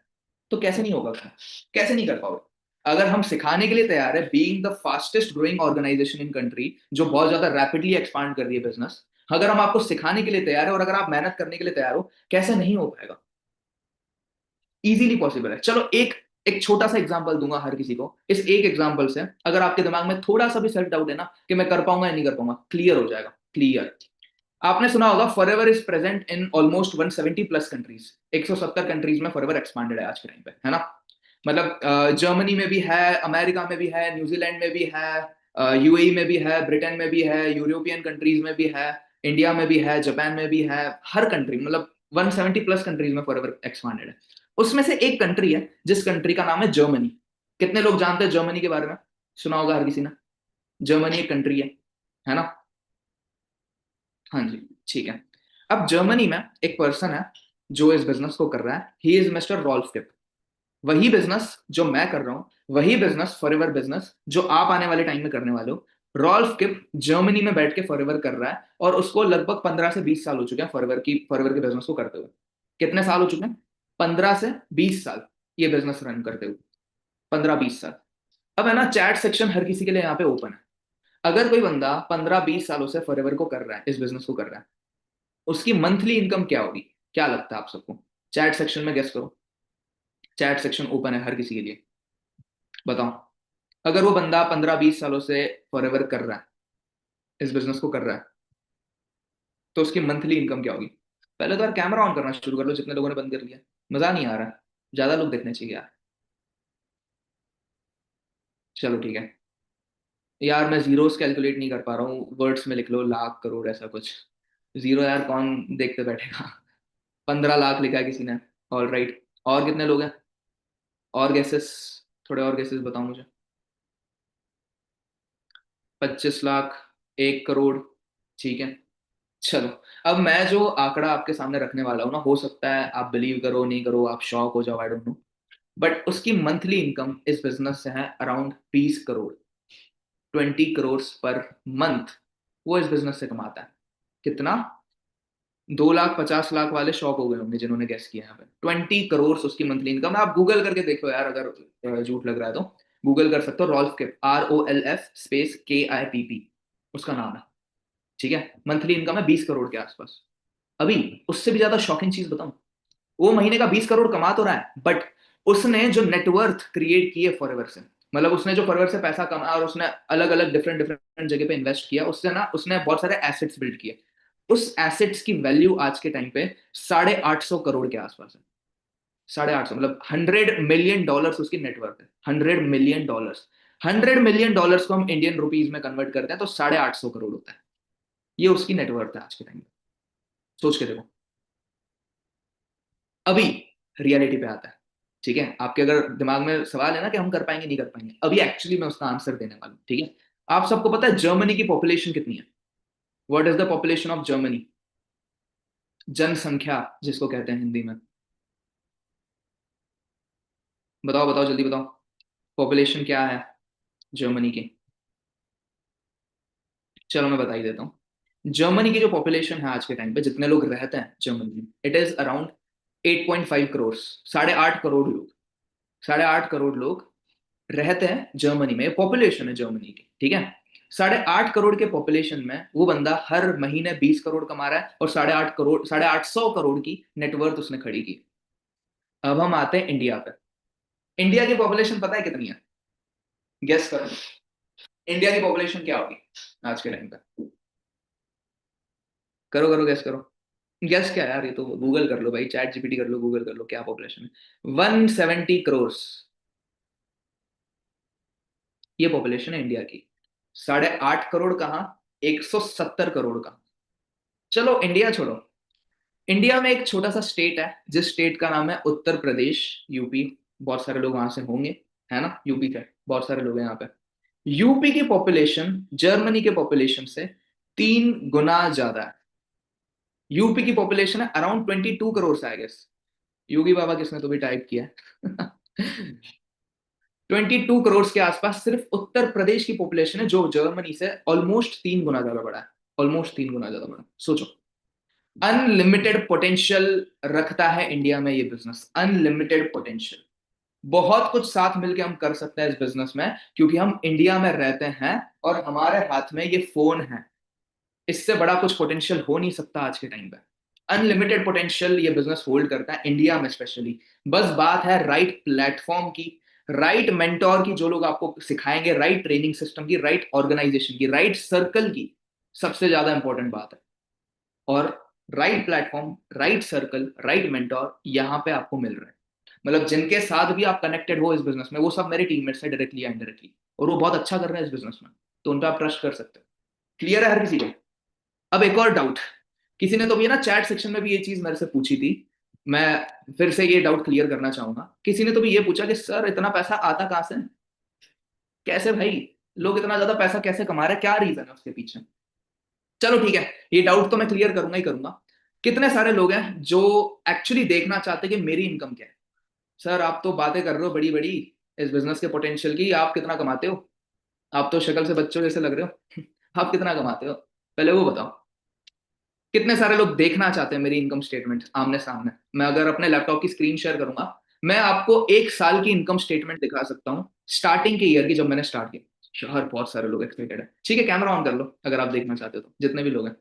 [SPEAKER 1] तो कैसे नहीं होगा काम? कैसे नहीं कर पाओगे? अगर हम सिखाने के लिए तैयार है, being the fastest growing organisation in country, जो बहुत ज्यादा रैपिडली एक्सपांड कर रही है बिजनेस, अगर हम आपको सिखाने के लिए तैयार है और अगर आप मेहनत करने के लिए तैयार हो, कैसे नहीं हो पाएगा? इजीली पॉसिबल है। चलो एक एक छोटा सा एग्जांपल दूंगा हर किसी को। इस एक एग्जांपल से अगर आपके दिमाग में थोड़ा सा भी सेल्फ डाउट है ना कि मैं कर पाऊंगा या नहीं कर पाऊंगा, क्लियर हो जाएगा। क्लियर। आपने सुना होगा forever is present in almost 170 plus countries. 170 countries में फॉरएवर एक्सपांडेड है आज के टाइम पे, है ना? मतलब जर्मनी में भी है, अमेरिका में भी है, न्यूजीलैंड में भी है, यूएई में भी है, ब्रिटेन में भी है, यूरोपियन कंट्रीज में भी है, इंडिया में भी है, जापान में भी है। हर कंट्री मतलब 170 प्लस कंट्रीज में फॉरएवर एक्सपांडेड है। उसमें से एक कंट्री है जिस कंट्री का नाम है जर्मनी। कितने लोग जानते हैं जर्मनी के बारे में? सुना होगा हर किसी ने। जर्मनी एक कंट्री है ना? हाँ जी। ठीक है। अब जर्मनी में एक पर्सन है जो इस बिजनेस को कर रहा है, ही इज मिस्टर रॉल्फ किप। वही बिजनेस जो मैं कर रहा हूं, वही बिजनेस फॉरएवर बिजनेस जो आप आने वाले टाइम में करने वाले हो, रॉल्फ किप जर्मनी में बैठ के फॉरएवर कर रहा है। और उसको लगभग 15 से 20 साल हो चुके हैं फॉरएवर के बिजनेस को करते हुए। कितने साल हो चुके हैं? 15 से 20 साल ये बिजनेस रन करते हुए। 15-20 साल। अब है ना, चैट सेक्शन हर किसी के लिए यहाँ पे ओपन है। अगर कोई बंदा 15-20 सालों से फॉरएवर को कर रहा है, इस बिजनेस को कर रहा है, उसकी मंथली इनकम क्या होगी? क्या लगता है आप सबको? चैट सेक्शन में गेस करो। चैट सेक्शन ओपन है हर किसी के लिए। बताओ। अगर वो बंदा 15-20 सालों से फॉरएवर कर रहा है, इस बिजनेस को कर रहा है, तो उसकी मंथली इनकम क्या होगी? पहले तो यार कैमरा ऑन करना शुरू कर लो, जितने लोगों ने बंद कर लिया। मजा नहीं आ रहा। ज्यादा लोग देखने चाहिए यार। चलो ठीक है। यार मैं जीरोस कैलकुलेट नहीं कर पा रहा हूँ, वर्ड्स में लिख लो, लाख करोड़ ऐसा कुछ। जीरो यार कौन देखते बैठेगा? 15 लाख लिखा है किसी ने। All right. और कितने लोग हैं? और गेसेस? थोड़े और गेसेस बताओ मुझे। 25 लाख। 1 करोड़। ठीक है। चलो। अब मैं जो आंकड़ा आपके सामने रखने वाला हूँ ना, हो सकता है आप बिलीव करो नहीं करो, आप शॉक हो जाओ, आई डोंट नो। बट उसकी मंथली इनकम इस बिजनेस से है around 20 crore. 20 crore per month वो इस बिजनेस से कमाता है। कितना? 2 लाख 50 लाख वाले शॉक हो गए होंगे जिन्होंने गेस किया यहाँ पे। 20 करोड़ उसकी मंथली इनकम। आप गूगल करके देखो यार, अगर झूठ लग रहा है तो गूगल कर सकते हो। रॉल्फ किप, ROLF स्पेस KIPP उसका नाम है। ठीक है। मंथली इनकम है 20 करोड़ के आसपास। अभी उससे भी ज्यादा शॉकिंग चीज बताऊं, वो महीने का 20 करोड़ कमा तो रहा है, बट उसने जो नेटवर्थ क्रिएट की है फॉरएवर से, मतलब उसने जो फॉरएवर से पैसा कमाया और उसने अलग अलग डिफरेंट डिफरेंट जगह पे इन्वेस्ट किया, उससे ना उसने बहुत सारे एसेट्स बिल्ड किए। उस एसेट्स की वैल्यू आज के टाइम पे 850 करोड़ के आसपास है। 850 मतलब $100 मिलियन उसकी नेटवर्थ है। $100 मिलियन। $100 मिलियन को हम इंडियन रुपीज में कन्वर्ट करते हैं तो 850 करोड़ होता है। ये उसकी नेटवर्थ है आज के टाइम पे। सोच के देखो। अभी रियलिटी पे आता है। ठीक है। आपके अगर दिमाग में सवाल है ना कि हम कर पाएंगे नहीं कर पाएंगे, अभी एक्चुअली मैं उसका आंसर देने वाला हूँ। ठीक है। आप सबको पता है जर्मनी की पॉपुलेशन कितनी है? What is the population of Germany? जनसंख्या जिसको कहते हैं हिंदी में। बताओ बताओ जल्दी बताओ। पॉपुलेशन क्या है जर्मनी की? चलो मैं बता ही देता हूँ। जर्मनी की जो पॉपुलेशन है आज के टाइम पे, जितने लोग रहते हैं जर्मनी में, it is around 8.5 crore. 8.5 crore लोग। 8.5 करोड़ लोग रहते हैं जर्मनी में। पॉपुलेशन है जर्मनी की। ठीक है। 8.5 करोड़ के पॉपुलेशन में वो बंदा हर महीने 20 करोड़ कमा रहा है और 8.5 करोड़ 850 करोड़ की नेटवर्थ उसने खड़ी की। अब हम आते हैं इंडिया पे। इंडिया की पॉपुलेशन पता है कितनी है? गेस करो। इंडिया की पॉपुलेशन क्या होगी आज के टाइम पे? करो करो, गेस करो। गेस क्या यार, ये तो गूगल कर लो भाई, चैट जीपीटी कर लो, गूगल कर लो, क्या पॉपुलेशन है? 170 करोड़। ये पॉपुलेशन है इंडिया की। 8.5 करोड़ कहाँ, 170 करोड़ का। चलो इंडिया छोड़ो। इंडिया में एक छोटा सा स्टेट है जिस स्टेट का नाम है उत्तर प्रदेश, यूपी। बहुत सारे लोग वहां से होंगे, है ना? यूपी के बहुत सारे लोग हैं यहाँ पे। यूपी की पॉपुलेशन जर्मनी के पॉपुलेशन से 3 गुना ज्यादा है। यूपी की पॉपुलेशन है अराउंड 22 करोड़ आई गेस। योगी बाबा किसने तो भी टाइप किया है। 22 करोड़ के आसपास सिर्फ उत्तर प्रदेश की पॉपुलेशन है, जो जर्मनी से ऑलमोस्ट 3 गुना ज्यादा बड़ा है। ऑलमोस्ट 3 गुना ज्यादा बड़ा, सोचो। अनलिमिटेड पोटेंशियल रखता है इंडिया में ये बिजनेस, अनलिमिटेड पोटेंशियल। बहुत कुछ साथ मिलके हम कर सकते हैं इस बिजनेस में, क्योंकि हम इंडिया में रहते हैं और हमारे हाथ में ये फोन है। इससे बड़ा कुछ पोटेंशियल हो नहीं सकता आज के टाइम पे। अनलिमिटेड पोटेंशियल ये बिजनेस होल्ड करता है इंडिया में स्पेशली। बस बात है राइट प्लेटफॉर्म की, राइट मेंटोर की, जो लोग आपको सिखाएंगे, राइट ट्रेनिंग सिस्टम की, राइट ऑर्गेनाइजेशन की, राइट सर्कल की। सबसे ज्यादा इंपॉर्टेंट बात है। और right platform, right circle, right mentor यहाँ पे आपको मिल रहा है। मतलब जिनके साथ भी आप कनेक्टेड हो इस बिजनेस में, वो सब मेरे टीममेट्स हैं डायरेक्टली या इनडायरेक्टली, और वो बहुत अच्छा कर रहे हैं इस बिजनेस में, तो उन पर आप ट्रस्ट कर सकते हो। क्लियर है हर किसी को? अब एक और डाउट, किसी ने तो भी ना चैट सेक्शन में भी ये चीज मेरे से पूछी थी, मैं फिर से ये डाउट क्लियर करना चाहूंगा। किसी ने तो भी ये पूछा कि सर इतना पैसा आता कहां से, कैसे भाई, लोग इतना ज्यादा पैसा कैसे कमा रहे हैं, क्या रीजन है उसके पीछे? चलो ठीक है, ये डाउट तो मैं क्लियर करूंगा ही करूंगा। कितने सारे लोग हैं जो एक्चुअली देखना चाहते हैं कि मेरी इनकम क्या है। सर आप तो बातें कर रहे हो बड़ी बड़ी इस बिजनेस के पोटेंशियल की, आप कितना कमाते हो? आप तो शक्ल से बच्चों जैसे लग रहे हो। आप कितना कमाते हो, पहले वो बताओ। कितने सारे लोग देखना चाहते हैं मेरी इनकम स्टेटमेंट आमने सामने? मैं अगर अपने लैपटॉप की स्क्रीन शेयर करूंगा, मैं आपको 1 साल की इनकम स्टेटमेंट दिखा सकता हूँ, स्टार्टिंग के ईयर की, जब मैंने स्टार्ट किया। शहर बहुत सारे लोग एक्साइटेड है। ठीक है, कैमरा ऑन कर लो अगर आप देखना चाहते हो तो, जितने भी लोग हैं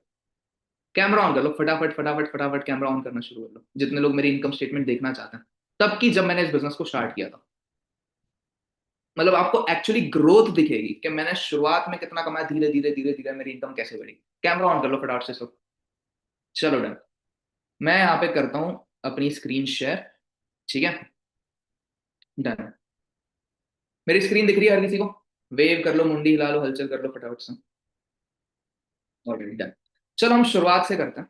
[SPEAKER 1] कैमरा ऑन कर लो, फटाफट फटाफट फटाफट कैमरा ऑन करना शुरू कर लो, जितने लोग मेरी इनकम स्टेटमेंट देखना चाहते हैं तब की, जब मैंने इस बिजनेस को स्टार्ट किया था। मतलब आपको एक्चुअली ग्रोथ दिखेगी कि मैंने शुरुआत में कितना कमाया, धीरे धीरे धीरे धीरे मेरी इनकम कैसे बढ़ी। कैमरा ऑन कर लो फटाफट से सब। चलो डन। मैं यहाँ पे करता हूँ अपनी स्क्रीन शेयर। ठीक है, डन। मेरी स्क्रीन दिख रही है हर किसी को? वेव कर लो, मुंडी हिला लो, हलचल कर लो फटाफट से। Already done. चलो हम शुरुआत से करते हैं।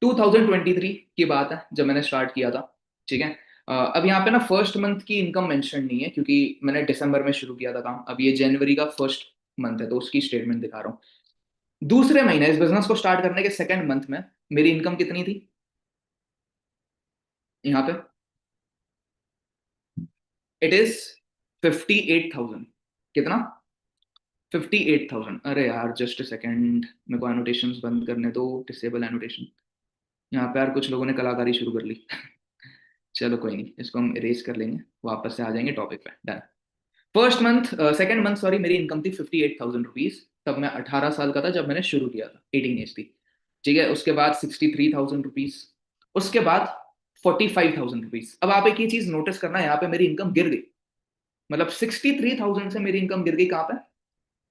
[SPEAKER 1] 2023 की बात है जब मैंने स्टार्ट किया था। ठीक है, अब यहाँ पे ना फर्स्ट मंथ की इनकम मेंशन नहीं है, क्योंकि मैंने दिसंबर में शुरू किया था काम। अब ये जनवरी का फर्स्ट मंथ है, तो उसकी स्टेटमेंट दिखा रहा हूँ। दूसरे महीने इस बिजनेस को स्टार्ट करने के सेकंड मंथ में मेरी इनकम कितनी थी? यहाँ पे इट इज 58,000। कितना? 58,000। अरे यार जस्ट सेकंड, मेरे को एनोटेशंस बंद करने दो, डिसेबल एनोटेशन। यहाँ पे यार कुछ लोगों ने कलाकारी शुरू कर ली। चलो कोई नहीं, इसको हम इरेज कर लेंगे, वापस से आ जाएंगे टॉपिक पे। Done. First month, second month sorry, मेरी इनकम थी 58,000 रुपीज। तब मैं 18 साल का था जब मैंने शुरू किया था, 18 एज थी। ठीक है, उसके बाद 63,000 रुपीज, उसके बाद 45,000 रुपीज। अब आप एक ही चीज नोटिस करना, यहाँ पे मेरी इनकम गिर गई। मतलब 63,000 से मेरी इनकम गिर गई कहाँ पे?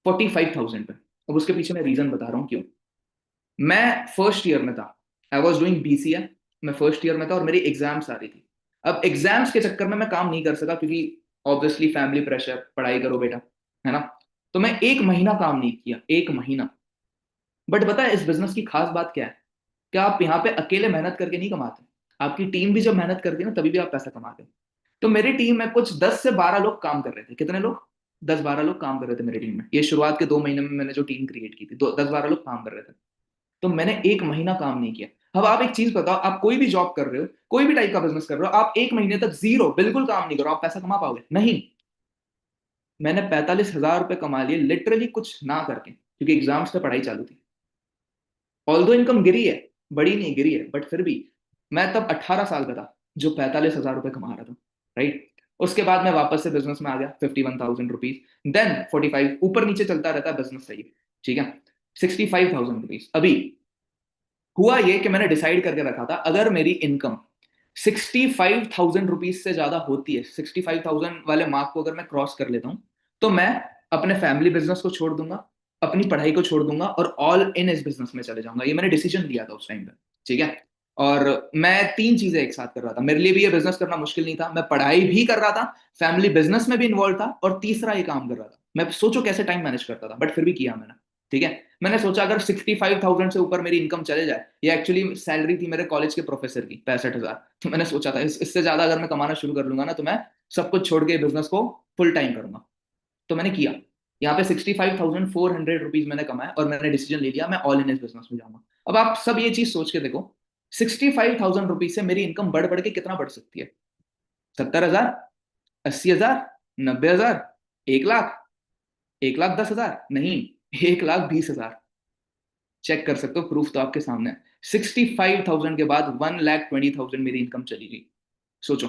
[SPEAKER 1] 45,000 पे। अब उसके पीछे मैं रीजन बता रहा हूँ क्यों। मैं फर्स्ट ईयर में था, आई वॉज डूइंग बीसीए। मैं फर्स्ट ईयर में था और मेरी एग्जाम्स आ रही थी। अब एग्जाम्स के चक्कर में मैं काम नहीं कर सका, क्योंकि ऑब्वियसली फैमिली प्रेशर, पढ़ाई करो बेटा, है ना। तो मैं 1 महीना काम नहीं किया, 1 महीना। बट पता है इस बिजनेस की खास बात क्या है? कि आप यहाँ पे अकेले मेहनत करके नहीं कमाते। आपकी टीम भी जब मेहनत करती है ना, तभी भी आप पैसा कमाते हैं। तो मेरी टीम में कुछ 10 से 12 लोग काम कर रहे थे। कितने लोग? 10-12 लोग काम कर रहे थे मेरी टीम में। ये शुरुआत के 2 महीने में मैंने जो टीम क्रिएट की थी, 10-12 लोग काम कर रहे थे। तो मैंने 1 महीना काम नहीं किया। अब आप एक चीज बताओ, आप कोई भी जॉब कर रहे हो, कोई भी टाइप का बिजनेस कर रहे हो, आप 1 महीने तक जीरो, बिल्कुल काम नहीं करो, आप पैसा कमा पाओगे? नहीं। मैंने 45,000 रुपए कमा लिए लिटरली कुछ ना करके, क्योंकि एग्जाम्स पे पढ़ाई चालू थी। ऑल्दो इनकम गिरी है, बड़ी नहीं गिरी है, बट फिर भी मैं तब 18 साल का था जो 45,000 रुपए कमा रहा था। राइट। उसके बाद मैं वापस से बिजनेस में आ गया, 51,000 रुपीज, देन 45, ऊपर नीचे चलता रहता है बिजनेस, सही। ठीक है, 65,000 रुपीज। अभी हुआ ये कि मैंने डिसाइड करके रखा था, अगर मेरी इनकम 65,000 रुपीज से ज्यादा होती है, 65,000 वाले मार्क को अगर मैं क्रॉस कर लेता हूं, तो मैं अपने फैमिली बिजनेस को छोड़ दूंगा, अपनी पढ़ाई को छोड़ दूंगा और ऑल इन इस बिजनेस में चले जाऊंगा। ये मैंने डिसीजन लिया था उस टाइम पे। ठीक है, और मैं 3 चीजें एक साथ कर रहा था। मेरे लिए भी ये बिजनेस करना मुश्किल नहीं था, मैं पढ़ाई भी कर रहा था, फैमिली बिजनेस में भी इन्वॉल्व था, और तीसरा ये काम कर रहा था। मैं सोचो कैसे टाइम मैनेज करता था, बट फिर भी किया मैंने। ठीक है, मैंने सोचा अगर 65,000 से ऊपर मेरी इनकम चले जाए, ये एक्चुअली सैलरी थी मेरे कॉलेज के प्रोफेसर की, 65,000। तो मैंने सोचा था इससे ज्यादा अगर मैं कमाना शुरू कर लूंगा ना, तो मैं सब कुछ छोड़ के बिजनेस को फुल टाइम करूंगा। तो मैंने किया। यहाँ पे 65,400 रुपीज मैंने कमाए और मैंने डिसीजन ले लिया मैं ऑल इन इस बिजनेस में जाऊंगा। अब आप सब ये चीज सोच के देखो, 65,000 रुपीज से मेरी इनकम बढ़ बढ़ के कितना बढ़ सकती है? 70,000, 80,000, 90,000, 1 लाख, 1,10,000 नहीं, 1,20,000। चेक कर सकते हो, प्रूफ तो आपके सामने है। 65,000 के बाद 1,20,000 मेरी इनकम चली गई। सोचो,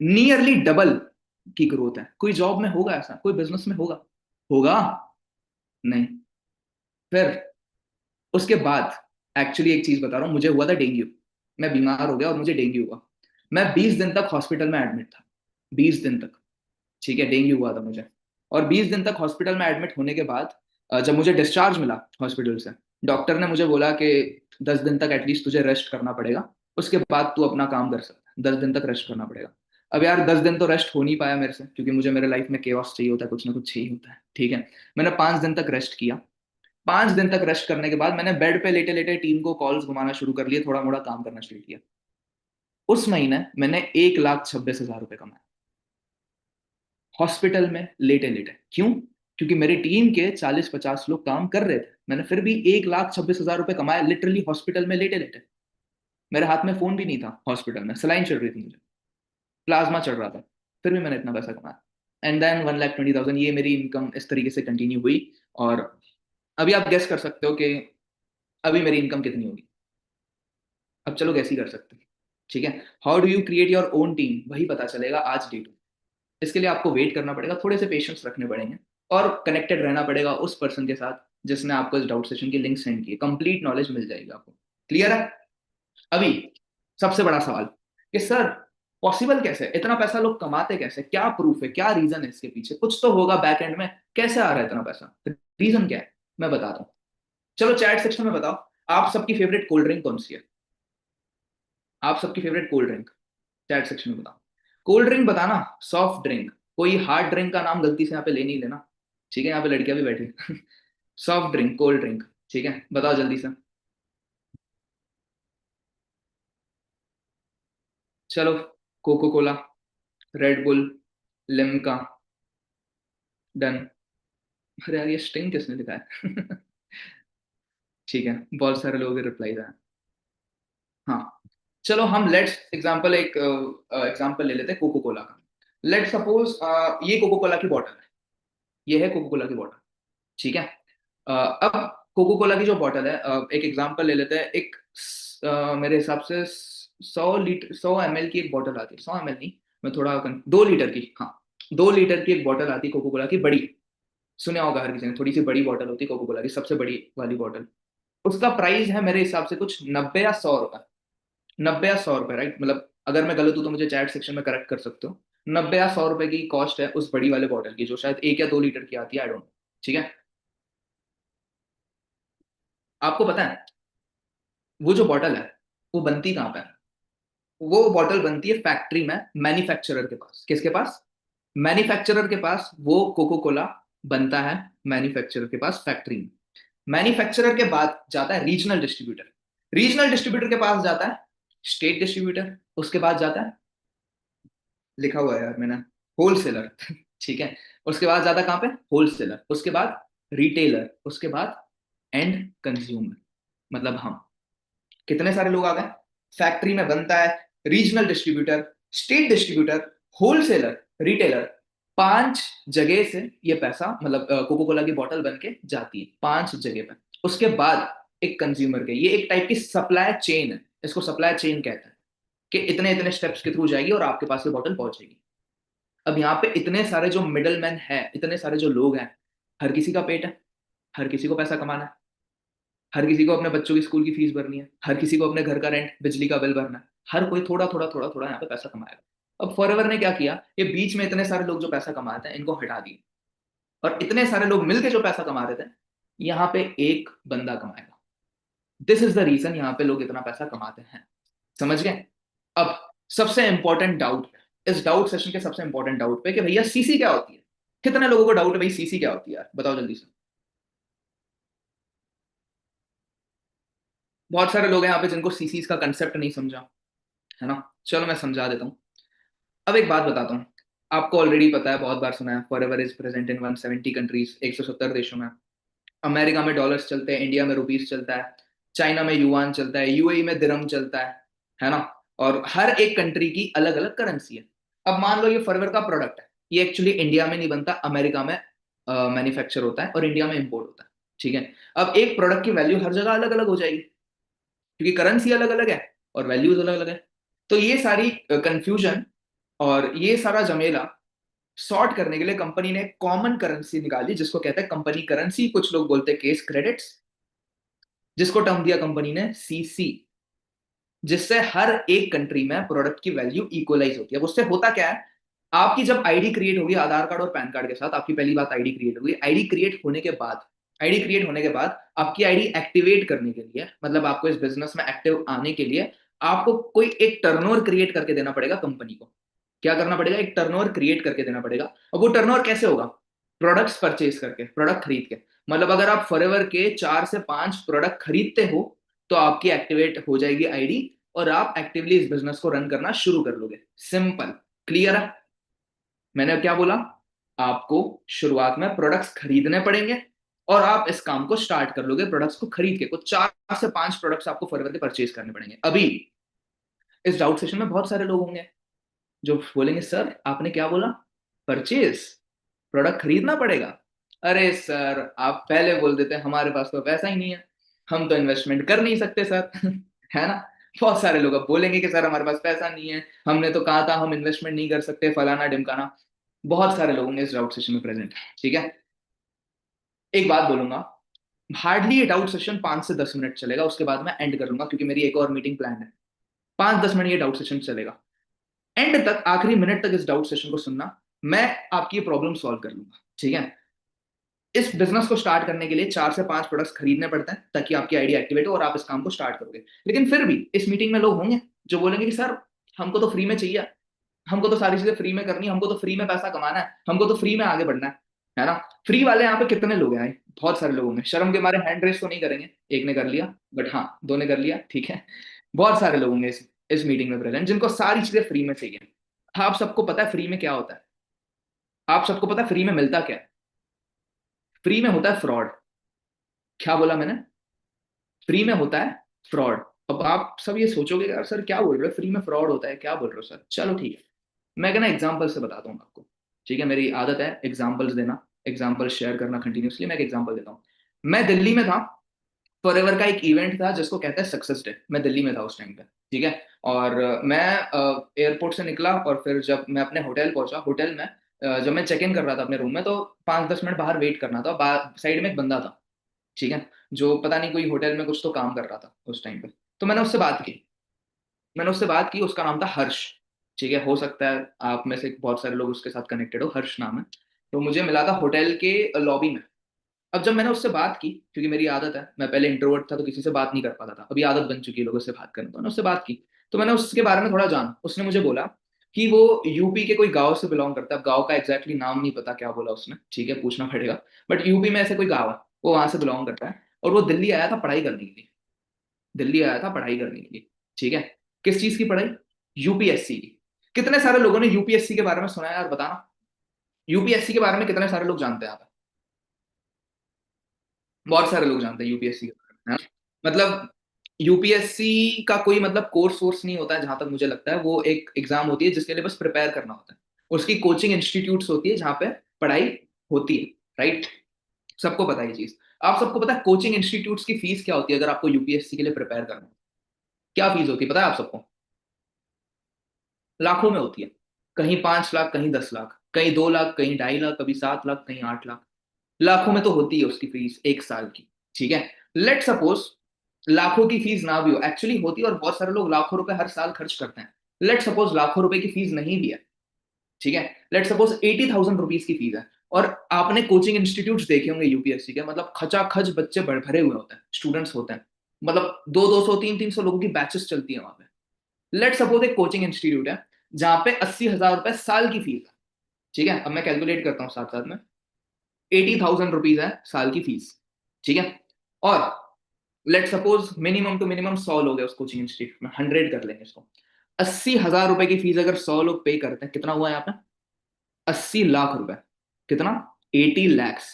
[SPEAKER 1] नियरली डबल की ग्रोथ है। कोई जॉब में होगा ऐसा? कोई बिजनेस में होगा? होगा नहीं। फिर उसके बाद एक्चुअली एक चीज बता रहा हूँ, मुझे हुआ था डेंगू। मैं बीमार हो गया और मुझे डेंगू हुआ। मैं 20 दिन तक हॉस्पिटल में एडमिट था, 20 दिन तक। ठीक है, डेंगू हुआ था मुझे। और 20 दिन तक हॉस्पिटल में एडमिट होने के बाद जब मुझे डिस्चार्ज मिला हॉस्पिटल से, डॉक्टर ने मुझे बोला कि 10 दिन तक एटलीस्ट तुझे रेस्ट करना पड़ेगा, उसके बाद तू अपना काम कर सकता है, 10 दिन तक रेस्ट करना पड़ेगा। अब यार 10 दिन तो रेस्ट हो नहीं पाया मेरे से, क्योंकि मुझे मेरे लाइफ में केओस चाहिए होता है, कुछ ना कुछ चाहिए होता है। ठीक है, मैंने 5 दिन तक रेस्ट किया। 5 दिन तक रेस्ट करने के बाद मैंने बेड पे लेटे लेटे टीम को कॉल्स घुमाना शुरू कर लिए, थोड़ा मोड़ा काम करना शुरू किया। उस महीने मैंने 1,26,000 रुपए कमाए, हॉस्पिटल में लेटे लेटे। क्यों? क्योंकि मेरी टीम के 40-50 लोग काम कर रहे थे, मैंने फिर भी 1,26,000 रुपए कमाए, लिटरली हॉस्पिटल में लेटे लेटे। मेरे हाथ में फोन भी नहीं था, हॉस्पिटल में सलाइन चल रही थी मुझे, प्लाज्मा चल रहा था, फिर भी मैंने इतना पैसा कमाया। एंड देन 1,20,000, ये मेरी इनकम इस तरीके से कंटिन्यू हुई। और अभी आप गेस कर सकते हो कि अभी मेरी इनकम कितनी होगी। अब चलो गैस ही कर सकते हैं। ठीक है, how do you create your own team, वही पता चलेगा आज डेट में। इसके लिए आपको वेट करना पड़ेगा, थोड़े से पेशेंस रखने पड़ेंगे, और कनेक्टेड रहना पड़ेगा उस पर्सन के साथ जिसने आपको इस डाउट सेशन की लिंक सेंड की है। कंप्लीट नॉलेज मिल जाएगी आपको। क्लियर है? अभी सबसे बड़ा सवाल कि सर पॉसिबल कैसे है? इतना पैसा लोग कमाते कैसे? क्या प्रूफ है, क्या रीजन है इसके पीछे? कुछ तो होगा बैक एंड में। कैसे आ रहा है इतना पैसा? रीजन क्या है? मैं बताता हूँ। चलो चैट सेक्शन में बताओ, आप सबकी फेवरेट कोल्ड ड्रिंक कौन सी है? आप सबकी favourite cold drink chat section में बताओ। कोल्ड ड्रिंक बताना, सॉफ्ट ड्रिंक, कोई हार्ड ड्रिंक का नाम गलती से यहाँ पे ले नहीं लेना। ठीक है, यहाँ पे लड़कियां भी बैठी। सॉफ्ट ड्रिंक, कोल्ड ड्रिंक, ठीक है, बताओ जल्दी से। चलो, Coca Cola, Red Bull, Limca, done. अरे यार, ये स्टिंग किसने लिखा है? ठीक है, बहुत सारे लोगों के रिप्लाई आए। हाँ, चलो हम लेट्स एग्जांपल, एक एग्जांपल ले लेते हैं कोको कोला का। लेट सपोज ये कोको कोला की बॉटल है, ये है कोको कोला की बॉटल। ठीक है, अब कोको कोला की जो बॉटल है, एक एग्जांपल ले लेते हैं। एक मेरे हिसाब से 100 लीटर, 100 ml की एक बॉटल आती है, 100 ml नहीं, मैं थोड़ा 2 लीटर की, हाँ, 2 लीटर की एक बॉटल आती है कोको कोला की, बड़ी। सुना होगा हर किसी ने, थोड़ी सी बड़ी बॉटल होती है कोको कोला की, सबसे बड़ी वाली बॉटल। उसका प्राइस है मेरे हिसाब से कुछ 90 या 100 रुपए। 90 या 100 रुपए, राइट? मतलब अगर मैं गलत हूं तो मुझे चैट सेक्शन में करेक्ट कर सकते हो। 90 या 100 रुपए की कॉस्ट है उस बड़ी वाले बॉटल की, जो शायद 1 या 2 लीटर की आती है, आई डोंट। ठीक है, आपको पता है वो जो बॉटल है वो बनती कहाँ पे है? वो बॉटल बनती है फैक्ट्री में, मैन्युफैक्चरर के पास। किसके पास? मैन्युफैक्चरर के पास वो कोको कोला बनता है, मैन्युफैक्चरर के पास, फैक्ट्री में। मैन्युफैक्चरर के बाद जाता है रीजनल डिस्ट्रीब्यूटर, रीजनल डिस्ट्रीब्यूटर के पास जाता है स्टेट डिस्ट्रीब्यूटर, उसके बाद जाता है, लिखा हुआ है यार मैंने, होलसेलर। ठीक है, उसके बाद जाता है कहाँ पे? होलसेलर, उसके बाद रिटेलर, उसके बाद एंड कंज्यूमर, मतलब हम। कितने सारे लोग आ गए? फैक्ट्री में बनता है, regional distributor, state distributor, wholesaler, retailer. 5 जगह से ये पैसा, मतलब कोको कोला की बोतल बन के जाती है 5 जगह पे। उसके बाद एक कंज्यूमर के, ये एक टाइप की सप्लाई चेन है, इसको सप्लाई चेन कहते हैं, कि इतने इतने स्टेप्स के थ्रू जाएगी और आपके पास ये बोतल पहुंचेगी। अब यहाँ पे इतने सारे जो मिडल मैन है, इतने सारे जो लोग हैं, हर किसी का पेट है, हर किसी को पैसा कमाना है, हर किसी को अपने बच्चों की स्कूल की फीस भरनी है, हर किसी को अपने घर का रेंट, बिजली का बिल भरना है। हर कोई थोड़ा थोड़ा थोड़ा थोड़ा यहाँ पे पैसा कमाएगा। अब फॉरएवर ने क्या किया, ये बीच में इतने सारे लोग जो पैसा कमाते हैं इनको हटा दिए, और इतने सारे लोग मिलके जो पैसा कमा रहे थे, यहाँ पे एक बंदा कमाएगा। दिस इज द रीजन यहाँ पे लोग इतना पैसा कमाते हैं। समझ गए? अब सबसे इंपॉर्टेंट डाउट, इस डाउट सेशन के सबसे इंपॉर्टेंट डाउट पे, कि भैया सीसी क्या होती है? कितने लोगों को डाउट है भाई सीसी क्या होती है? यार बताओ जल्दी से। बहुत सारे लोग हैं यहाँ पे जिनको सीसीज का कंसेप्ट नहीं समझा, है ना? चलो मैं समझा देता हूँ। अब एक बात बताता हूँ, आपको ऑलरेडी पता है, बहुत बार सुना है, forever is present in 170 countries, 170 देशों में। अमेरिका में डॉलर्स चलते हैं, इंडिया में रुपीस चलता है, चाइना में युआन चलता है, यूएई में दिरहम चलता है ना। और हर एक कंट्री की अलग अलग करेंसी है। अब मान लो ये फॉरएवर का प्रोडक्ट है, ये एक्चुअली इंडिया में नहीं बनता, अमेरिका में मैन्युफैक्चर होता है और इंडिया में इंपोर्ट होता है। ठीक है, अब एक प्रोडक्ट की वैल्यू हर जगह अलग अलग हो जाएगी, क्योंकि करेंसी अलग अलग है और वैल्यूज अलग अलग है। तो ये सारी कंफ्यूजन और ये सारा जमेला सॉर्ट करने के लिए कंपनी ने कॉमन करेंसी निकाली, जिसको कहते हैं कंपनी करेंसी, कुछ लोग बोलते हैं केस क्रेडिट्स, जिसको टर्म दिया कंपनी ने सीसी, जिससे हर एक कंट्री में प्रोडक्ट की वैल्यू इक्वलाइज होती है। उससे होता क्या है, आपकी जब आईडी क्रिएट होगी आधार कार्ड और पैन कार्ड के साथ, आपकी पहली बात आईडी क्रिएट होगी, आईडी क्रिएट होने के बाद आपकी आईडी एक्टिवेट करने के लिए, मतलब आपको इस बिजनेस में एक्टिव आने के लिए आपको कोई एक टर्नओवर क्रिएट करके देना पड़ेगा कंपनी को। क्या करना पड़ेगा? एक टर्नओवर क्रिएट करके देना पड़ेगा। और वो टर्नओवर कैसे होगा? प्रोडक्ट्स परचेज करके, प्रोडक्ट खरीद के। मतलब अगर आप फॉरएवर के 4 से 5 प्रोडक्ट खरीदते हो तो आपकी एक्टिवेट हो जाएगी आईडी और आप एक्टिवली इस बिजनेस को रन करना शुरू कर लोगे। सिंपल, क्लियर है? मैंने क्या बोला? आपको शुरुआत में प्रोडक्ट्स खरीदने पड़ेंगे और आप इस काम को स्टार्ट कर लोगे प्रोडक्ट्स को खरीद के। कुछ 4 से 5 प्रोडक्ट्स आपको फॉरएवर के परचेज करने पड़ेंगे। अभी इस डाउट सेशन में बहुत सारे लोग होंगे जो बोलेंगे, सर आपने क्या बोला? परचेज, प्रोडक्ट खरीदना पड़ेगा? अरे सर, आप पहले बोल देते हमारे पास तो पैसा ही नहीं है, हम तो इन्वेस्टमेंट कर नहीं सकते सर। है ना? बहुत सारे लोग अब बोलेंगे कि सर हमारे पास पैसा नहीं है, हमने तो कहा था हम इन्वेस्टमेंट नहीं कर सकते, फलाना ढिमकाना। बहुत सारे लोग होंगे इस डाउट सेशन में प्रेजेंट। ठीक है, एक बात बोलूंगा, हार्डली ये डाउट सेशन 5 से 10 मिनट चलेगा, उसके बाद मैं एंड कर लूंगा क्योंकि मेरी एक और मीटिंग प्लान है। 5-10 मिनट ये डाउट सेशन चलेगा। एंड तक, आखिरी मिनट तक इस डाउट सेशन को सुनना, मैं आपकी प्रॉब्लम सॉल्व कर लूंगा। ठीक है, इस बिजनेस को स्टार्ट करने के लिए 4 से 5 प्रोडक्ट्स खरीदने पड़ते हैं ताकि आपकी आईडी एक्टिवेट हो और आप इस काम को स्टार्ट करोगे। लेकिन फिर भी इस मीटिंग में लोग होंगे जो बोलेंगे कि सर हमको तो फ्री में चाहिए, हमको तो सारी चीजें फ्री में करनी है, हमको तो फ्री में पैसा कमाना है, हमको तो फ्री में आगे बढ़ना है ना? फ्री वाले यहाँ पे कितने लोग हैं? बहुत सारे लोग होंगे। शर्म के मारे हैंड रेस तो नहीं करेंगे, एक ने कर लिया, बट हाँ 2 ने कर लिया। ठीक है, बहुत सारे लोग होंगे इस मीटिंग में प्रेजेंट जिनको सारी चीजें फ्री में चाहिए। आप सबको पता है फ्री में क्या होता है? आप सबको पता है फ्री में मिलता क्या है? फ्री में होता है फ्रॉड। क्या बोला मैंने? फ्री में होता है फ्रॉड। अब आप सब ये सोचोगे यार सर क्या बोल रहे हो, फ्री में फ्रॉड होता है, क्या बोल रहे हो सर? चलो ठीक है, मैं कहना एग्जाम्पल से बताता हूँ आपको। ठीक है, मेरी आदत है एग्जाम्पल्स देना, एग्जाम्पल शेयर करना कंटिन्यूसली। मैं एक एग्जाम्पल देता हूँ। मैं दिल्ली में था, फॉरएवर का एक इवेंट था जिसको कहते हैं सक्सेस डे। मैं दिल्ली में था उस टाइम पे। ठीक है, और मैं एयरपोर्ट से निकला और फिर जब मैं अपने होटल पहुंचा, होटल में जब मैं चेक इन कर रहा था अपने रूम में, तो 5-10 मिनट बाहर वेट करना था। साइड में एक बंदा था, ठीक है, जो पता नहीं कोई होटल में कुछ तो काम कर रहा था उस टाइम पे। तो मैंने उससे बात की, उसका नाम था हर्ष। ठीक है, हो सकता है आप में से बहुत सारे लोग उसके साथ कनेक्टेड हो, हर्ष नाम है। तो मुझे मिला था होटल के लॉबी में। अब जब मैंने उससे बात की, क्योंकि मेरी आदत है, मैं पहले इंट्रोवर्ट था तो किसी से बात नहीं कर पाता था, अभी आदत बन चुकी है लोगों से बात करने, तो मैंने उससे बात की। तो मैंने उसके बारे में थोड़ा जाना। उसने मुझे बोला कि वो यूपी के कोई गांव से बिलोंग करता है। अब गांव का एग्जैक्टली नाम नहीं पता क्या बोला उसने, ठीक है, पूछना पड़ेगा। बट यूपी में ऐसे कोई गाँव है, वो वहां से बिलोंग करता है और वो दिल्ली आया था पढ़ाई करने के लिए। दिल्ली आया था पढ़ाई करने के लिए। ठीक है, किस चीज की पढ़ाई? यूपीएससी की। कितने सारे लोगों ने यूपीएससी के बारे में सुना है यार, बताना। यूपीएससी के बारे में कितने सारे लोग जानते हैं आप? बहुत सारे लोग जानते हैं यूपीएससी के बारे में, है ना? मतलब यूपीएससी का कोई मतलब कोर्स वोर्स नहीं होता है जहां तक मुझे लगता है। वो एक एग्जाम होती है जिसके लिए बस प्रिपेयर करना होता है। उसकी कोचिंग इंस्टीट्यूट्स होती है जहां पे पढ़ाई होती है, राइट? सबको पता है ये चीज। आप सबको पता है कोचिंग इंस्टीट्यूट्स की फीस क्या होती है अगर आपको यूपीएससी के लिए प्रिपेयर करना है? क्या फीस होती है पता है आप सबको? लाखों में होती है। कहीं 5 लाख, कहीं 10 लाख, कहीं 2 लाख, कहीं 2.5 लाख, कभी 7 लाख, कहीं 8 लाख। लाखों में तो होती है उसकी फीस एक साल की। ठीक है, लेट सपोज लाखों की फीस ना भी हो, एक्चुअली होती है और बहुत सारे लोग लाखों रुपए हर साल खर्च करते हैं। लेट सपोज लाखों रुपए की फीस नहीं भी है, ठीक है, लेट सपोज 80,000 रुपीज की फीस है। और आपने कोचिंग इंस्टीट्यूट देखे होंगे यूपीएससी के, मतलब खचाखच बच्चे भरे हुए होते हैं, स्टूडेंट्स होते हैं, मतलब 200-200, 300-300 लोगों की बैचेस चलती है वहां पे। लेट सपोज एक कोचिंग इंस्टीट्यूट है जहां पे 80,000 रुपए साल की फीस है। ठीक है, अब मैं कैलकुलेट करता हूँ साथ साथ में। 80,000 रुपीज है साल की फीस, ठीक है। और let suppose minimum to minimum 100 लोग हैं उस कोचिंग इंस्टीट्यूट में, 100 कर लेंगे इसको। 80,000 रुपए की फीस अगर 100 लोग पे करते हैं, कितना हुआ यहाँ पे? 80 लाख रुपए। कितना? 80 lakhs।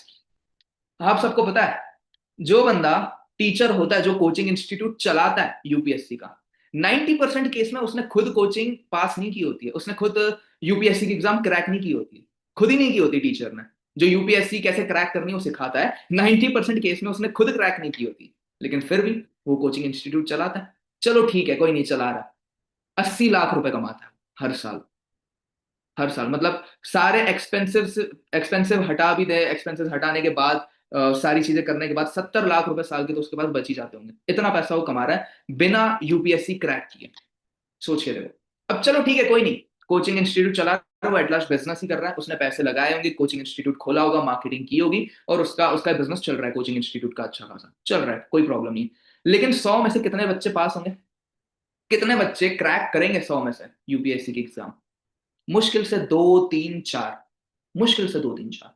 [SPEAKER 1] आप सबको पता है, जो बंदा टीचर होता है, जो कोचिंग इंस्टीट्यूट चलाता है यूपीएससी का, 90% केस में उसने खुद कोचिंग पास नहीं की होती है, उसने खुद यूपीएससी की एग्जाम क्रैक नहीं की होती है, खुद ही नहीं की होती टीचर ने। जो यूपीएससी कैसे क्रैक करनी है वो सिखाता है, 90% केस में उसने खुद क्रैक नहीं की होती, लेकिन फिर भी वो कोचिंग इंस्टीट्यूट चलाता है। चलो ठीक है, कोई नहीं चला रहा, 80 लाख रुपए कमाता है हर साल। हर साल मतलब सारे एक्सपेंसिव एक्सपेंसिव हटा भी दे, एक्सपेंसिव हटाने के बाद सारी चीजें करने के बाद 70 लाख रुपए साल के तो उसके पास बच ही जाते होंगे। इतना पैसा वो कमा रहा है बिना यूपीएससी क्रैक किए। सोच के देखो। अब चलो ठीक है, कोई नहीं, कोचिंग इंस्टीट्यूट चला रहा है, वो एटलास्ट बिजनेस ही कर रहा है, उसने पैसे लगाए होंगे, कोचिंग इंस्टीट्यूट खोला होगा, मार्केटिंग की होगी, और उसका उसका बिजनेस चल रहा है, कोचिंग इंस्टीट्यूट का अच्छा खासा चल रहा है, कोई प्रॉब्लम नहीं। लेकिन 100 में से कितने बच्चे पास होंगे? कितने बच्चे क्रैक करेंगे 100 में से यूपीएससी की एग्जाम? मुश्किल से 2 3 4, मुश्किल से 2 3 4।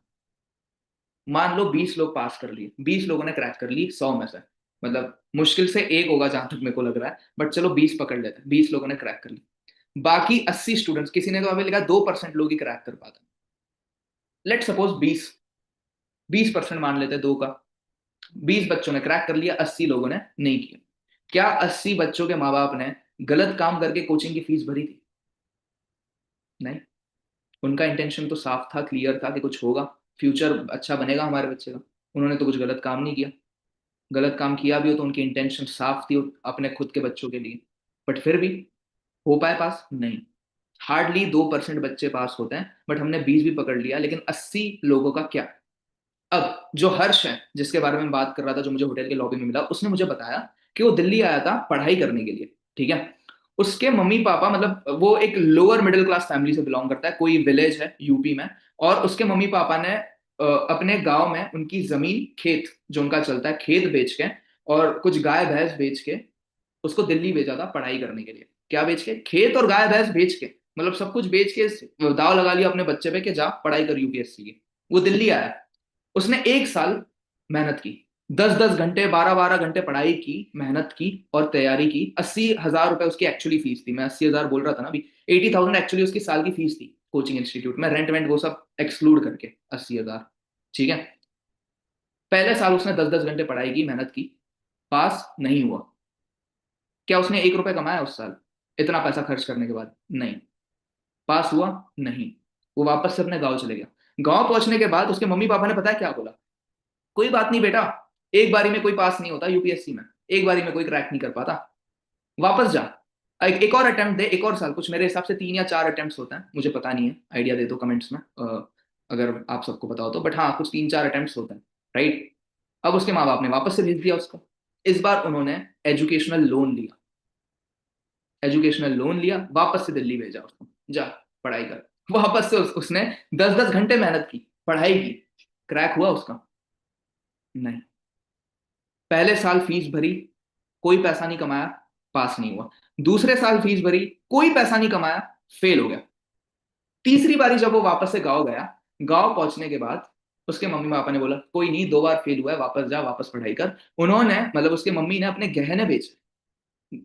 [SPEAKER 1] मान लो 20 लोग पास कर लिए, 20 लोगों ने क्रैक कर ली 100 में से, मतलब मुश्किल से एक होगा जहां तक मेरे को लग रहा है, बट चलो 20 पकड़ लेते हैं, 20 लोगों ने क्रैक कर ली। बाकी 80 स्टूडेंट्स, किसी ने तो हमें लिखा 2% लोग ही क्रैक कर पाते। लेट सपोज 20% मान लेते हैं, दो का 20 बच्चों ने क्रैक कर लिया, 80 लोगों ने नहीं किया। क्या 80 बच्चों के माँ बाप ने गलत काम करके कोचिंग की फीस भरी थी? नहीं। उनका इंटेंशन तो साफ था, क्लियर था कि कुछ होगा, फ्यूचर अच्छा बनेगा हमारे बच्चे का। उन्होंने तो कुछ गलत काम नहीं किया। गलत काम किया भी हो तो उनकी इंटेंशन साफ थी अपने खुद के बच्चों के लिए, बट फिर भी हो पाए पास? नहीं। हार्डली 2% बच्चे पास होते हैं, बट हमने 20 भी पकड़ लिया, लेकिन 80 लोगों का क्या? अब जो हर्ष है, जिसके बारे में बात कर रहा था, जो मुझे होटल के लॉबी में मिला, उसने मुझे बताया कि वो दिल्ली आया था पढ़ाई करने के लिए, ठीक है। उसके मम्मी पापा, मतलब वो एक लोअर मिडिल क्लास फैमिली से बिलोंग करता है, कोई विलेज है यूपी में, और उसके मम्मी पापा ने अपने गांव में उनकी जमीन, खेत जो उनका चलता है, खेत बेच के और कुछ गाय भैंस बेच के उसको दिल्ली भेजा था पढ़ाई करने के लिए। क्या बेच के? खेत और गाय भैंस बेच के, मतलब सब कुछ बेच के दाव लगा लिया अपने बच्चे पे कि जा पढ़ाई कर यूपीएससी की। वो दिल्ली आया, उसने 1 साल मेहनत की, 10 10 घंटे, 12 12 घंटे पढ़ाई की, मेहनत की और तैयारी की। 80 हजार रुपए उसकी एक्चुअली फीस थी, मैं 80 हजार बोल रहा था ना अभी, 80,000 एक्चुअली उसकी साल की फीस थी कोचिंग इंस्टीट्यूट में, रेंट वेंट वो सब एक्सक्लूड करके 80 हजार। ठीक है। पहले साल उसने 10 10 घंटे पढ़ाई की, मेहनत की, पास नहीं हुआ। क्या उसने 1 रुपए कमाया उस साल इतना पैसा खर्च करने के बाद? नहीं। पास हुआ? नहीं। वो वापस से अपने गांव चले गया। गांव पहुंचने के बाद उसके मम्मी पापा ने पता है क्या बोला? कोई बात नहीं बेटा, एक बारी में कोई पास नहीं होता यूपीएससी में, एक बारी में कोई क्रैक नहीं कर पाता, वापस जा, एक और अटेम्प्ट दे, एक और साल। कुछ मेरे हिसाब से 3 या 4 अटेम्प्ट होते हैं, मुझे पता नहीं है, आइडिया दे दो कमेंट्स में अगर आप सबको पता हो तो, बट हाँ कुछ 3 4 अटेम्प्ट होते हैं, राइट। अब उसके माँ बाप ने वापस से भेज दिया उसको। इस बार उन्होंने एजुकेशनल लोन लिया, एजुकेशनल लोन लिया, वापस से दिल्ली भेजा उसको, जा पढ़ाई कर। वापस से उसने 10 10 घंटे मेहनत की, पढ़ाई की, क्रैक हुआ उसका? नहीं। पहले साल फीस भरी, कोई पैसा नहीं कमाया, पास नहीं हुआ। दूसरे साल फीस भरी, कोई पैसा नहीं कमाया, फेल हो गया। तीसरी बारी जब वो वापस से गांव गया, गांव पहुंचने के बाद उसके मम्मी पापा ने बोला कोई नहीं, 2 बार फेल हुआ है, वापस जा, वापस पढ़ाई कर। उन्होंने, मतलब उसके मम्मी ने अपने गहने बेचे,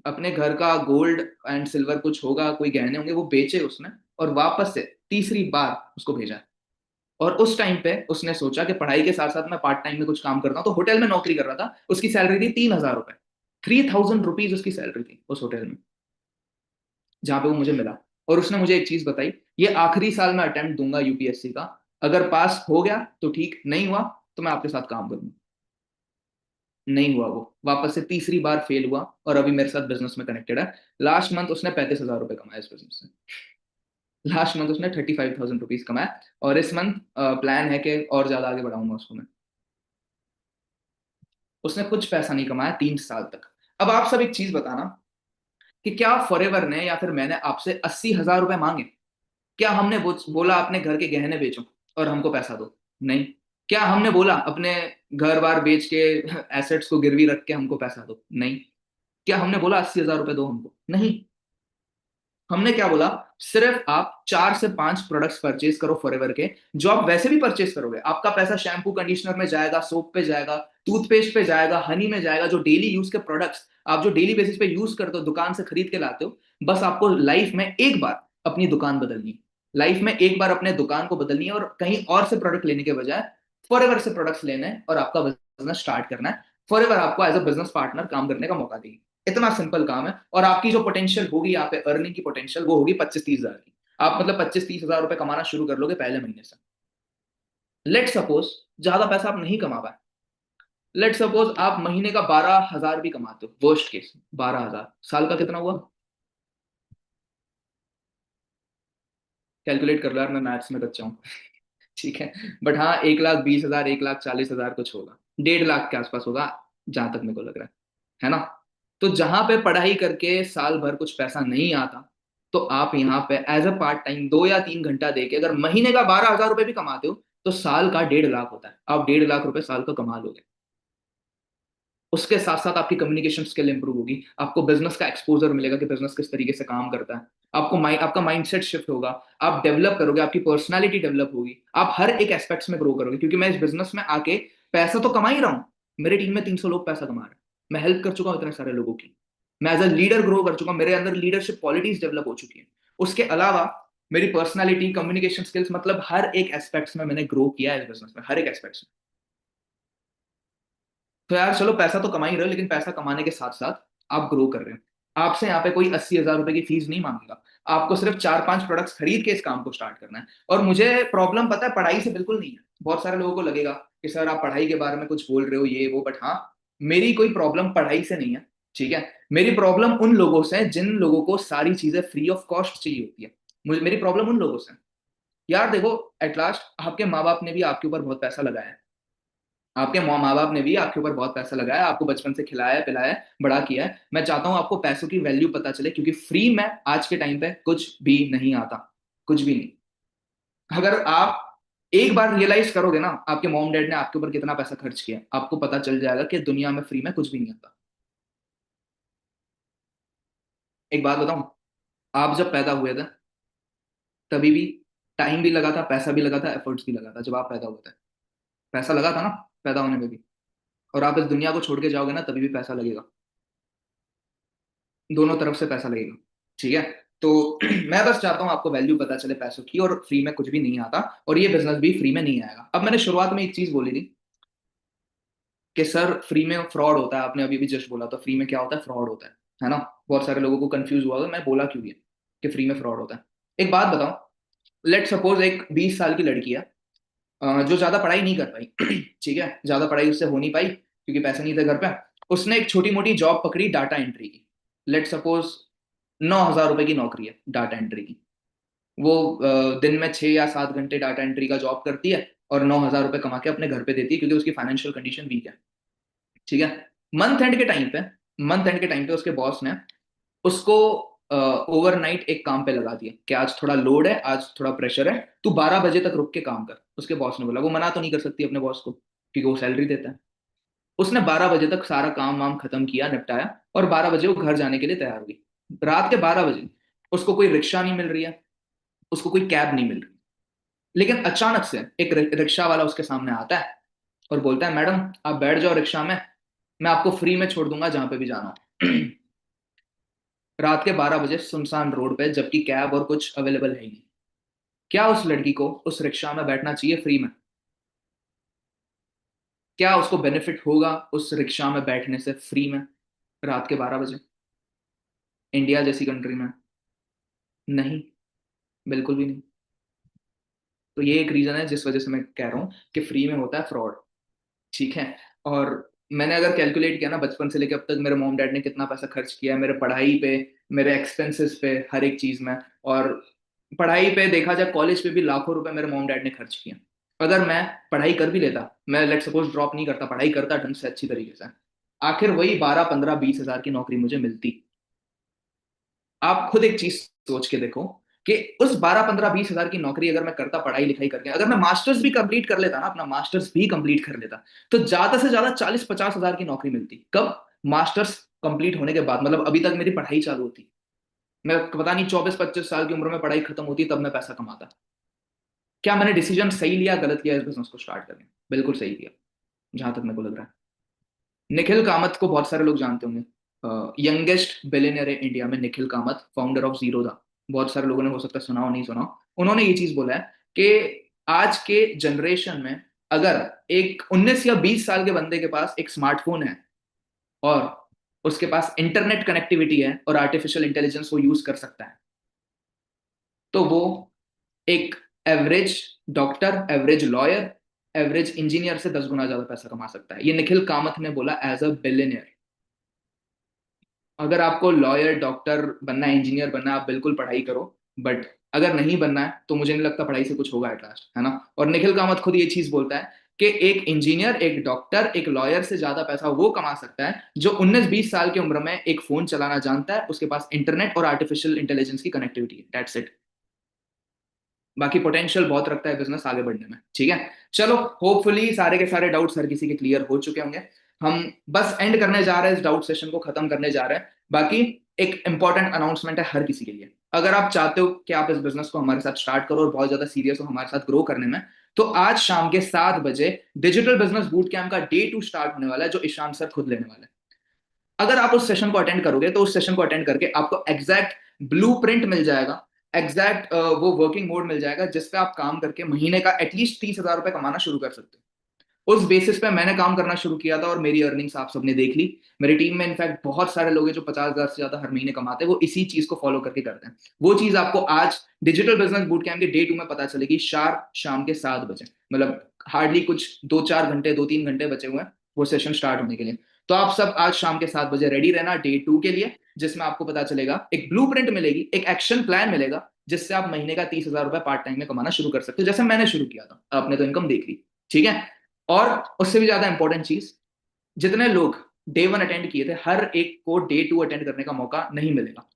[SPEAKER 1] अपने घर का गोल्ड एंड सिल्वर कुछ होगा, कोई गहने होंगे, वो बेचे उसने, और वापस से तीसरी बार उसको भेजा। और उस टाइम पे उसने सोचा कि पढ़ाई के साथ साथ मैं पार्ट टाइम में कुछ काम करता हूँ, तो होटल में नौकरी कर रहा था। उसकी सैलरी थी 3,000 रुपए, 3000 रुपीज उसकी सैलरी थी उस होटल में जहां पे वो मुझे मिला। और उसने मुझे एक चीज बताई, ये आखिरी साल मैं अटेम्प्ट दूंगा यूपीएससी का, अगर पास हो गया तो ठीक, नहीं हुआ तो मैं आपके साथ काम करूंगा। नहीं हुआ, वो वापस से तीसरी बार फेल हुआ, और अभी मेरे साथ बिजनेस में कनेक्टेड है। लास्ट मंथ उसने 35,000 रुपए कमाए इस बिजनेस से। लास्ट मंथ उसने 35,000 रुपीज कमाया, और इस मंथ प्लान है कि और ज्यादा आगे बढ़ाऊंगा उसको मैं। उसने कुछ पैसा नहीं कमाया 3 साल तक। अब आप सब एक चीज बताना कि क्या फॉरएवर ने या फिर मैंने आपसे 80,000 रुपए मांगे? क्या हमने बोला अपने घर के गहने बेचो और हमको पैसा दो? नहीं। क्या हमने बोला अपने घर बार बेच के एसेट्स को गिरवी रख के हमको पैसा दो? नहीं। क्या हमने बोला 80,000 रुपए दो हमको? नहीं। हमने क्या बोला? सिर्फ आप 4 से 5 प्रोडक्ट्स परचेज करो फॉरएवर के, जो आप वैसे भी परचेज करोगे, आपका पैसा शैम्पू कंडीशनर में जाएगा, सोप पे जाएगा, टूथपेस्ट पे जाएगा, हनी में जाएगा, जो डेली यूज के प्रोडक्ट्स आप जो डेली बेसिस पे यूज करते हो, दुकान से खरीद के लाते हो। बस आपको लाइफ में एक बार अपनी दुकान बदलनी है, लाइफ में एक बार अपने दुकान को बदलनी है और कहीं और से प्रोडक्ट लेने के बजाय फॉरएवर से प्रोडक्ट्स लेने हैं और आपका बिजनेस स्टार्ट करना है। फॉरएवर आपको एज अ बिजनेस पार्टनर काम करने का मौका देगी। इतना सिंपल काम है। और आपकी जो पोटेंशियल होगी यहाँ पे, अर्निंग की पोटेंशियल, वो होगी 25-30 हजार की। आप मतलब 25-30 हजार रुपए कमाना शुरू कर लोगे पहले महीने से। लेट सपोज ज्यादा पैसा आप नहीं कमा पाए, लेट सपोज आप महीने का 12 हजार भी कमाते हो, वर्स्ट केस 12 हजार, साल का कितना हुआ? कैलकुलेट कर लो यार, मैं मैथ्स में कच्चा हूँ। ठीक है, बट हाँ 1,20,000, 1,40,000 कुछ होगा, 1.5 लाख के आसपास होगा, जहां तक मेरे को लग रहा है ना? तो जहां पे पढ़ाई करके साल भर कुछ पैसा नहीं आता, तो आप यहाँ पे एज अ पार्ट टाइम 2 या 3 घंटा देके अगर महीने का 12 हजार रुपए भी कमाते हो, तो साल का 1.5 लाख होता है। आप 1.5 लाख रुपए साल का कमा लोगे। उसके साथ साथ आपकी कम्युनिकेशन स्किल इंप्रूव होगी, आपको बिजनेस का एक्सपोजर मिलेगा कि बिजनेस किस तरीके से काम करता है, आपका माइंडसेट शिफ्ट होगा, आप डेवलप करोगे, आपकी पर्सनालिटी डेवलप होगी, आप हर एक एस्पेक्ट्स में ग्रो करोगे। क्योंकि मैं इस बिजनेस में आके पैसा तो कमा ही रहा हूँ, मेरी टीम में 300 लोग पैसा कमा रहे हैं, मैं हेल्प कर चुका हूँ इतने सारे लोगों की, मैं एज अ लीडर ग्रो कर चुका हूँ, मेरे अंदर लीडरशिप क्वालिटीज डेवलप हो चुकी है। उसके अलावा मेरी पर्सनालिटी, कम्युनिकेशन स्किल्स, मतलब हर एक एस्पेक्ट्स में मैंने ग्रो किया है इस बिजनेस में, हर एक एस्पेक्ट्स में। तो यार चलो, पैसा तो कमा ही रहे हो, लेकिन पैसा कमाने के साथ साथ आप ग्रो कर रहे हो। आपसे यहाँ पे कोई 80 हजार रुपए की फीस नहीं मांगेगा, आपको सिर्फ 4-5 प्रोडक्ट्स खरीद के इस काम को स्टार्ट करना है। और मुझे प्रॉब्लम पता है, पढ़ाई से बिल्कुल नहीं है। बहुत सारे लोगों को लगेगा कि सर आप पढ़ाई के बारे में कुछ बोल रहे हो ये वो, बट हाँ, मेरी कोई प्रॉब्लम पढ़ाई से नहीं है। ठीक है, मेरी प्रॉब्लम उन लोगों से है जिन लोगों को सारी चीजें फ्री ऑफ कॉस्ट चाहिए होती है। मुझे मेरी प्रॉब्लम उन लोगों से है। यार देखो, एट लास्ट आपके माँ बाप ने भी आपके ऊपर बहुत पैसा लगाया है, आपके माँ बाप ने भी आपके ऊपर बहुत पैसा लगाया, आपको बचपन से खिलाया पिलाया, बड़ा किया है। मैं चाहता हूं आपको पैसों की वैल्यू पता चले, क्योंकि फ्री में आज के टाइम पे कुछ भी नहीं आता, कुछ भी नहीं। अगर आप एक बार रियलाइज करोगे ना, आपके मॉम डैड ने आपके ऊपर कितना पैसा खर्च किया, आपको पता चल जाएगा कि दुनिया में फ्री में कुछ भी नहीं आता। एक बात बताऊं, आप जब पैदा हुए थे, तभी भी टाइम भी लगा था, पैसा भी लगा था, एफर्ट्स भी लगा था। जब आप पैदा हुए थे, पैसा लगा था ना, पैदा होने में भी। और आप इस दुनिया को छोड़ के जाओगे ना, तभी भी पैसा लगेगा, दोनों तरफ से पैसा लगेगा। ठीक है, तो मैं बस चाहता हूँ आपको वैल्यू पता चले पैसों की, और फ्री में कुछ भी नहीं आता, और ये बिजनेस भी फ्री में नहीं आएगा। अब मैंने शुरुआत में एक चीज बोली थी कि सर फ्री में फ्रॉड होता है, आपने अभी भी जस्ट बोला, तो फ्री में क्या होता है? फ्रॉड होता है ना? बहुत सारे लोगों को कंफ्यूज हुआ होगा मैं बोला क्यों ये, कि फ्री में फ्रॉड होता है। एक बात बताओ, लेट सपोज एक 20 साल की लड़की है, जो ज्यादा पढ़ाई नहीं कर पाई। ठीक है, ज्यादा पढ़ाई उससे हो नहीं पाई क्योंकि पैसे नहीं थे घर पे। उसने एक छोटी मोटी जॉब पकड़ी, डाटा एंट्री की। लेट सपोज 9 हजार रुपए की नौकरी है डाटा एंट्री की। वो दिन में 6 या 7 घंटे डाटा एंट्री का जॉब करती है, और 9 हजार रुपए कमा के अपने घर पे देती है, क्योंकि उसकी फाइनेंशियल कंडीशन वीक है। ठीक है, मंथ एंड के टाइम पे मंथ एंड के टाइम पे उसके बॉस ने उसको ओवरनाइट एक काम पे लगा दिया कि आज थोड़ा लोड है, आज थोड़ा प्रेशर है, तू 12 बजे तक रुक के काम कर। उसके बॉस ने बोला, वो मना तो नहीं कर सकती अपने बॉस को, क्योंकि वो सैलरी देता है। उसने 12 बजे तक सारा काम वाम खत्म किया, निपटाया, और 12 बजे वो घर जाने के लिए तैयार हुई। रात के 12 बजे उसको कोई रिक्शा नहीं मिल रही है, उसको कोई कैब नहीं मिल रही। लेकिन अचानक से एक रिक्शा वाला उसके सामने आता है और बोलता है, मैडम आप बैठ जाओ रिक्शा में, मैं आपको फ्री में छोड़ दूंगा जहां पे भी जाना हो। रात के 12 बजे सुनसान रोड पे, जबकि कैब और कुछ अवेलेबल है ही नहीं। क्या उस लड़की को उस रिक्शा में बैठना चाहिए फ्री में? क्या उसको बेनिफिट होगा उस रिक्शा में बैठने से फ्री में, रात के 12 बजे, इंडिया जैसी कंट्री में? नहीं, बिल्कुल भी नहीं। तो ये एक रीजन है जिस वजह से मैं कह रहा हूँ कि फ्री में होता है फ्रॉड। ठीक है, और मैंने अगर कैलकुलेट किया ना, बचपन से लेकर अब तक मेरे मॉम डैड ने कितना पैसा खर्च किया है मेरे पढ़ाई पे, मेरे एक्सपेंसेस पे, हर एक चीज में। और पढ़ाई पे देखा जाए, कॉलेज पे भी लाखों रुपए मेरे मॉम डैड ने खर्च किए। अगर मैं पढ़ाई कर भी लेता, मैं लेट सपोज ड्रॉप नहीं करता, पढ़ाई करता ढंग से अच्छी तरीके से, आखिर वही 12, 15, 20 हजार की नौकरी मुझे मिलती। आप खुद एक चीज सोच के देखो कि उस 12, 15, 20 हजार की नौकरी अगर मैं करता पढ़ाई लिखाई करके, अगर मैं मास्टर्स भी कंप्लीट कर लेता ना, अपना मास्टर्स भी कंप्लीट कर लेता, तो ज्यादा से ज्यादा 40-50 हजार की नौकरी मिलती। कब? मास्टर्स कंप्लीट होने के बाद, मतलब अभी तक मेरी पढ़ाई चालू होती, मैं पता नहीं 24-25 साल की उम्र में पढ़ाई खत्म होती, तब मैं पैसा कमाता। क्या मैंने डिसीजन सही लिया गलत लिया इस बिजनेस को स्टार्ट करने? बिल्कुल सही लिया, जहां तक मेरे को लग रहा है। निखिल कामत को बहुत सारे लोग जानते होंगे, यंगेस्ट बिलियनर है इंडिया में, Nikhil Kamat, founder of zero था। बहुत सारे लोगों ने हो सकता है सुना हो नहीं सुना हो। उन्होंने ये चीज बोला है कि आज के जनरेशन में अगर एक 19 या 20 साल के बंदे के पास एक स्मार्टफोन है और उसके पास इंटरनेट कनेक्टिविटी है और आर्टिफिशियल इंटेलिजेंस वो यूज कर सकता है, तो वो एक average doctor, average lawyer, average engineer से 10 गुना ज्यादा पैसा कमा सकता है। ये निखिल कामत ने बोला एज अ बिलियनियर। अगर आपको लॉयर, डॉक्टर बनना है, इंजीनियर बनना है, आप बिल्कुल पढ़ाई करो, बट अगर नहीं बनना है तो मुझे नहीं लगता पढ़ाई से कुछ होगा एट लास्ट, है ना। और निखिल कामत खुद ये चीज बोलता है कि एक इंजीनियर, एक डॉक्टर, एक लॉयर से ज्यादा पैसा वो कमा सकता है जो 19-20 साल की उम्र में एक फोन चलाना जानता है, उसके पास इंटरनेट और आर्टिफिशियल इंटेलिजेंस की कनेक्टिविटी है, दैट्स इट। बाकी पोटेंशियल बहुत रखता है बिजनेस आगे बढ़ने में, ठीक है। चलो, होपफुली सारे के सारे डाउट्स हर किसी के क्लियर हो चुके होंगे। हम बस एंड करने जा रहे हैं, इस डाउट सेशन को खत्म करने जा रहे हैं। बाकी एक इंपॉर्टेंट अनाउंसमेंट है हर किसी के लिए। अगर आप चाहते हो कि आप इस बिजनेस को हमारे साथ स्टार्ट करो और बहुत ज्यादा सीरियस हो हमारे साथ ग्रो करने में, तो आज शाम के 7 बजे डिजिटल बिजनेस बूट कैंप का डे 2 स्टार्ट होने वाला है, जो ईशान सर खुद लेने वाले हैं। अगर आप उस सेशन को अटेंड करोगे तो उस सेशन को अटेंड करके आपको एग्जैक्ट ब्लूप्रिंट मिल जाएगा, एग्जैक्ट वो वर्किंग मोड मिल जाएगा जिस पे आप काम करके महीने का एटलीस्ट 30,000 रुपए कमाना शुरू कर सकते हो। उस बेसिस पे मैंने काम करना शुरू किया था और मेरी अर्निंग्स आप सबने देख ली। मेरी टीम में इनफैक्ट बहुत सारे लोग हैं जो 50,000 से ज्यादा हर महीने कमाते हैं, वो इसी चीज को फॉलो करके करते हैं। वो चीज आपको आज डिजिटल बिजनेस बूट कैंप के डे 2 में पता चलेगी, शार्प शाम के 7 बजे। मतलब हार्डली कुछ 2-4 घंटे, 2-3 घंटे बचे हुए हैं वो सेशन स्टार्ट होने के लिए। तो आप सब आज शाम के 7 बजे रेडी रहना डे 2 के लिए, जिसमें आपको पता चलेगा, एक ब्लूप्रिंट मिलेगी, एक एक्शन प्लान मिलेगा, जिससे आप महीने का 30,000 रुपए पार्ट टाइम में कमाना शुरू कर सकते हो, जैसे मैंने शुरू किया था। आपने तो इनकम देख ली, ठीक है। और उससे भी ज्यादा इंपॉर्टेंट चीज, जितने लोग डे 1 अटेंड किए थे, हर एक को डे 2 अटेंड करने का मौका नहीं मिलेगा।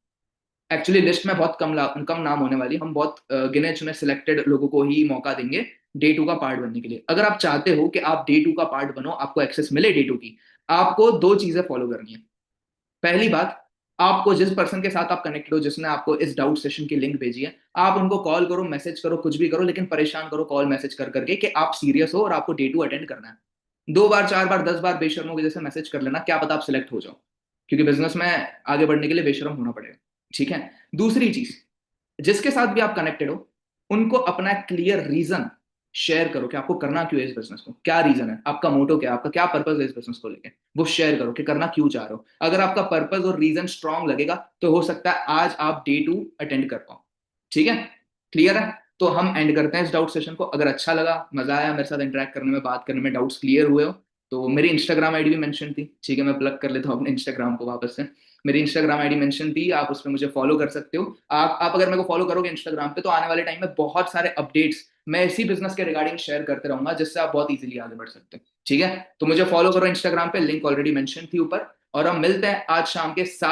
[SPEAKER 1] एक्चुअली लिस्ट में बहुत कम नाम होने वाली, हम बहुत गिने चुने सिलेक्टेड लोगों को ही मौका देंगे डे 2 का पार्ट बनने के लिए। अगर आप चाहते हो कि आप डे 2 का पार्ट बनो, आपको एक्सेस मिले डे 2 की, आपको दो चीजें फॉलो करनी है। पहली बात, आपको जिस पर्सन के साथ आप कनेक्टेड हो, जिसने आपको इस डाउट सेशन की लिंक भेजी है, आप उनको कॉल करो, मैसेज करो, कुछ भी करो, लेकिन परेशान करो कॉल मैसेज कर करके कि आप सीरियस हो और आपको डे 2 अटेंड करना है। 2 बार, 4 बार, 10 बार बेशर्मों के जैसे मैसेज कर लेना, क्या पता आप सिलेक्ट हो जाओ, क्योंकि बिजनेस में आगे बढ़ने के लिए बेशर्म होना पड़ेगा, ठीक है। दूसरी चीज, जिसके साथ भी आप कनेक्टेड हो, उनको अपना क्लियर रीजन शेयर करो कि आपको करना क्यों है इस बिजनेस को, क्या रीजन है आपका, मोटो क्या है आपका, क्या पर्पस है इस बिजनेस को लेके, वो शेयर करो कि करना क्यों चाह रहे हो। अगर आपका पर्पस और रीजन स्ट्रांग लगेगा तो हो सकता है आज आप डे 2 अटेंड कर पाओ, ठीक है। क्लियर है? तो हम एंड करते हैं इस डाउट सेशन को। अगर अच्छा लगा, मजा आया मेरे साथ इंटरेक्ट करने में, बात करने में, डाउट्स क्लियर हुए हो, तो मेरी इंस्टाग्राम आईडी भी मेंशन थी, ठीक है। मैं प्लग कर लेता हूँ अपने इंस्टाग्राम को वापस से। मेरी इंस्टाग्राम आईडी मेंशन थी, आप उस पर मुझे फॉलो कर सकते हो। आप अगर मेरे को फॉलो करोगे इंस्टाग्राम पे, तो आने वाले टाइम में बहुत सारे अपडेट्स मैं इसी बिजनेस के रिगार्डिंग शेयर करते रहूंगा, जिससे आप बहुत इजीली आगे बढ़ सकते हो, ठीक है। तो मुझे फॉलो करो इंस्टाग्राम पे, लिंक ऑलरेडी मेंशन थी ऊपर। और हम मिलते हैं आज शाम के 7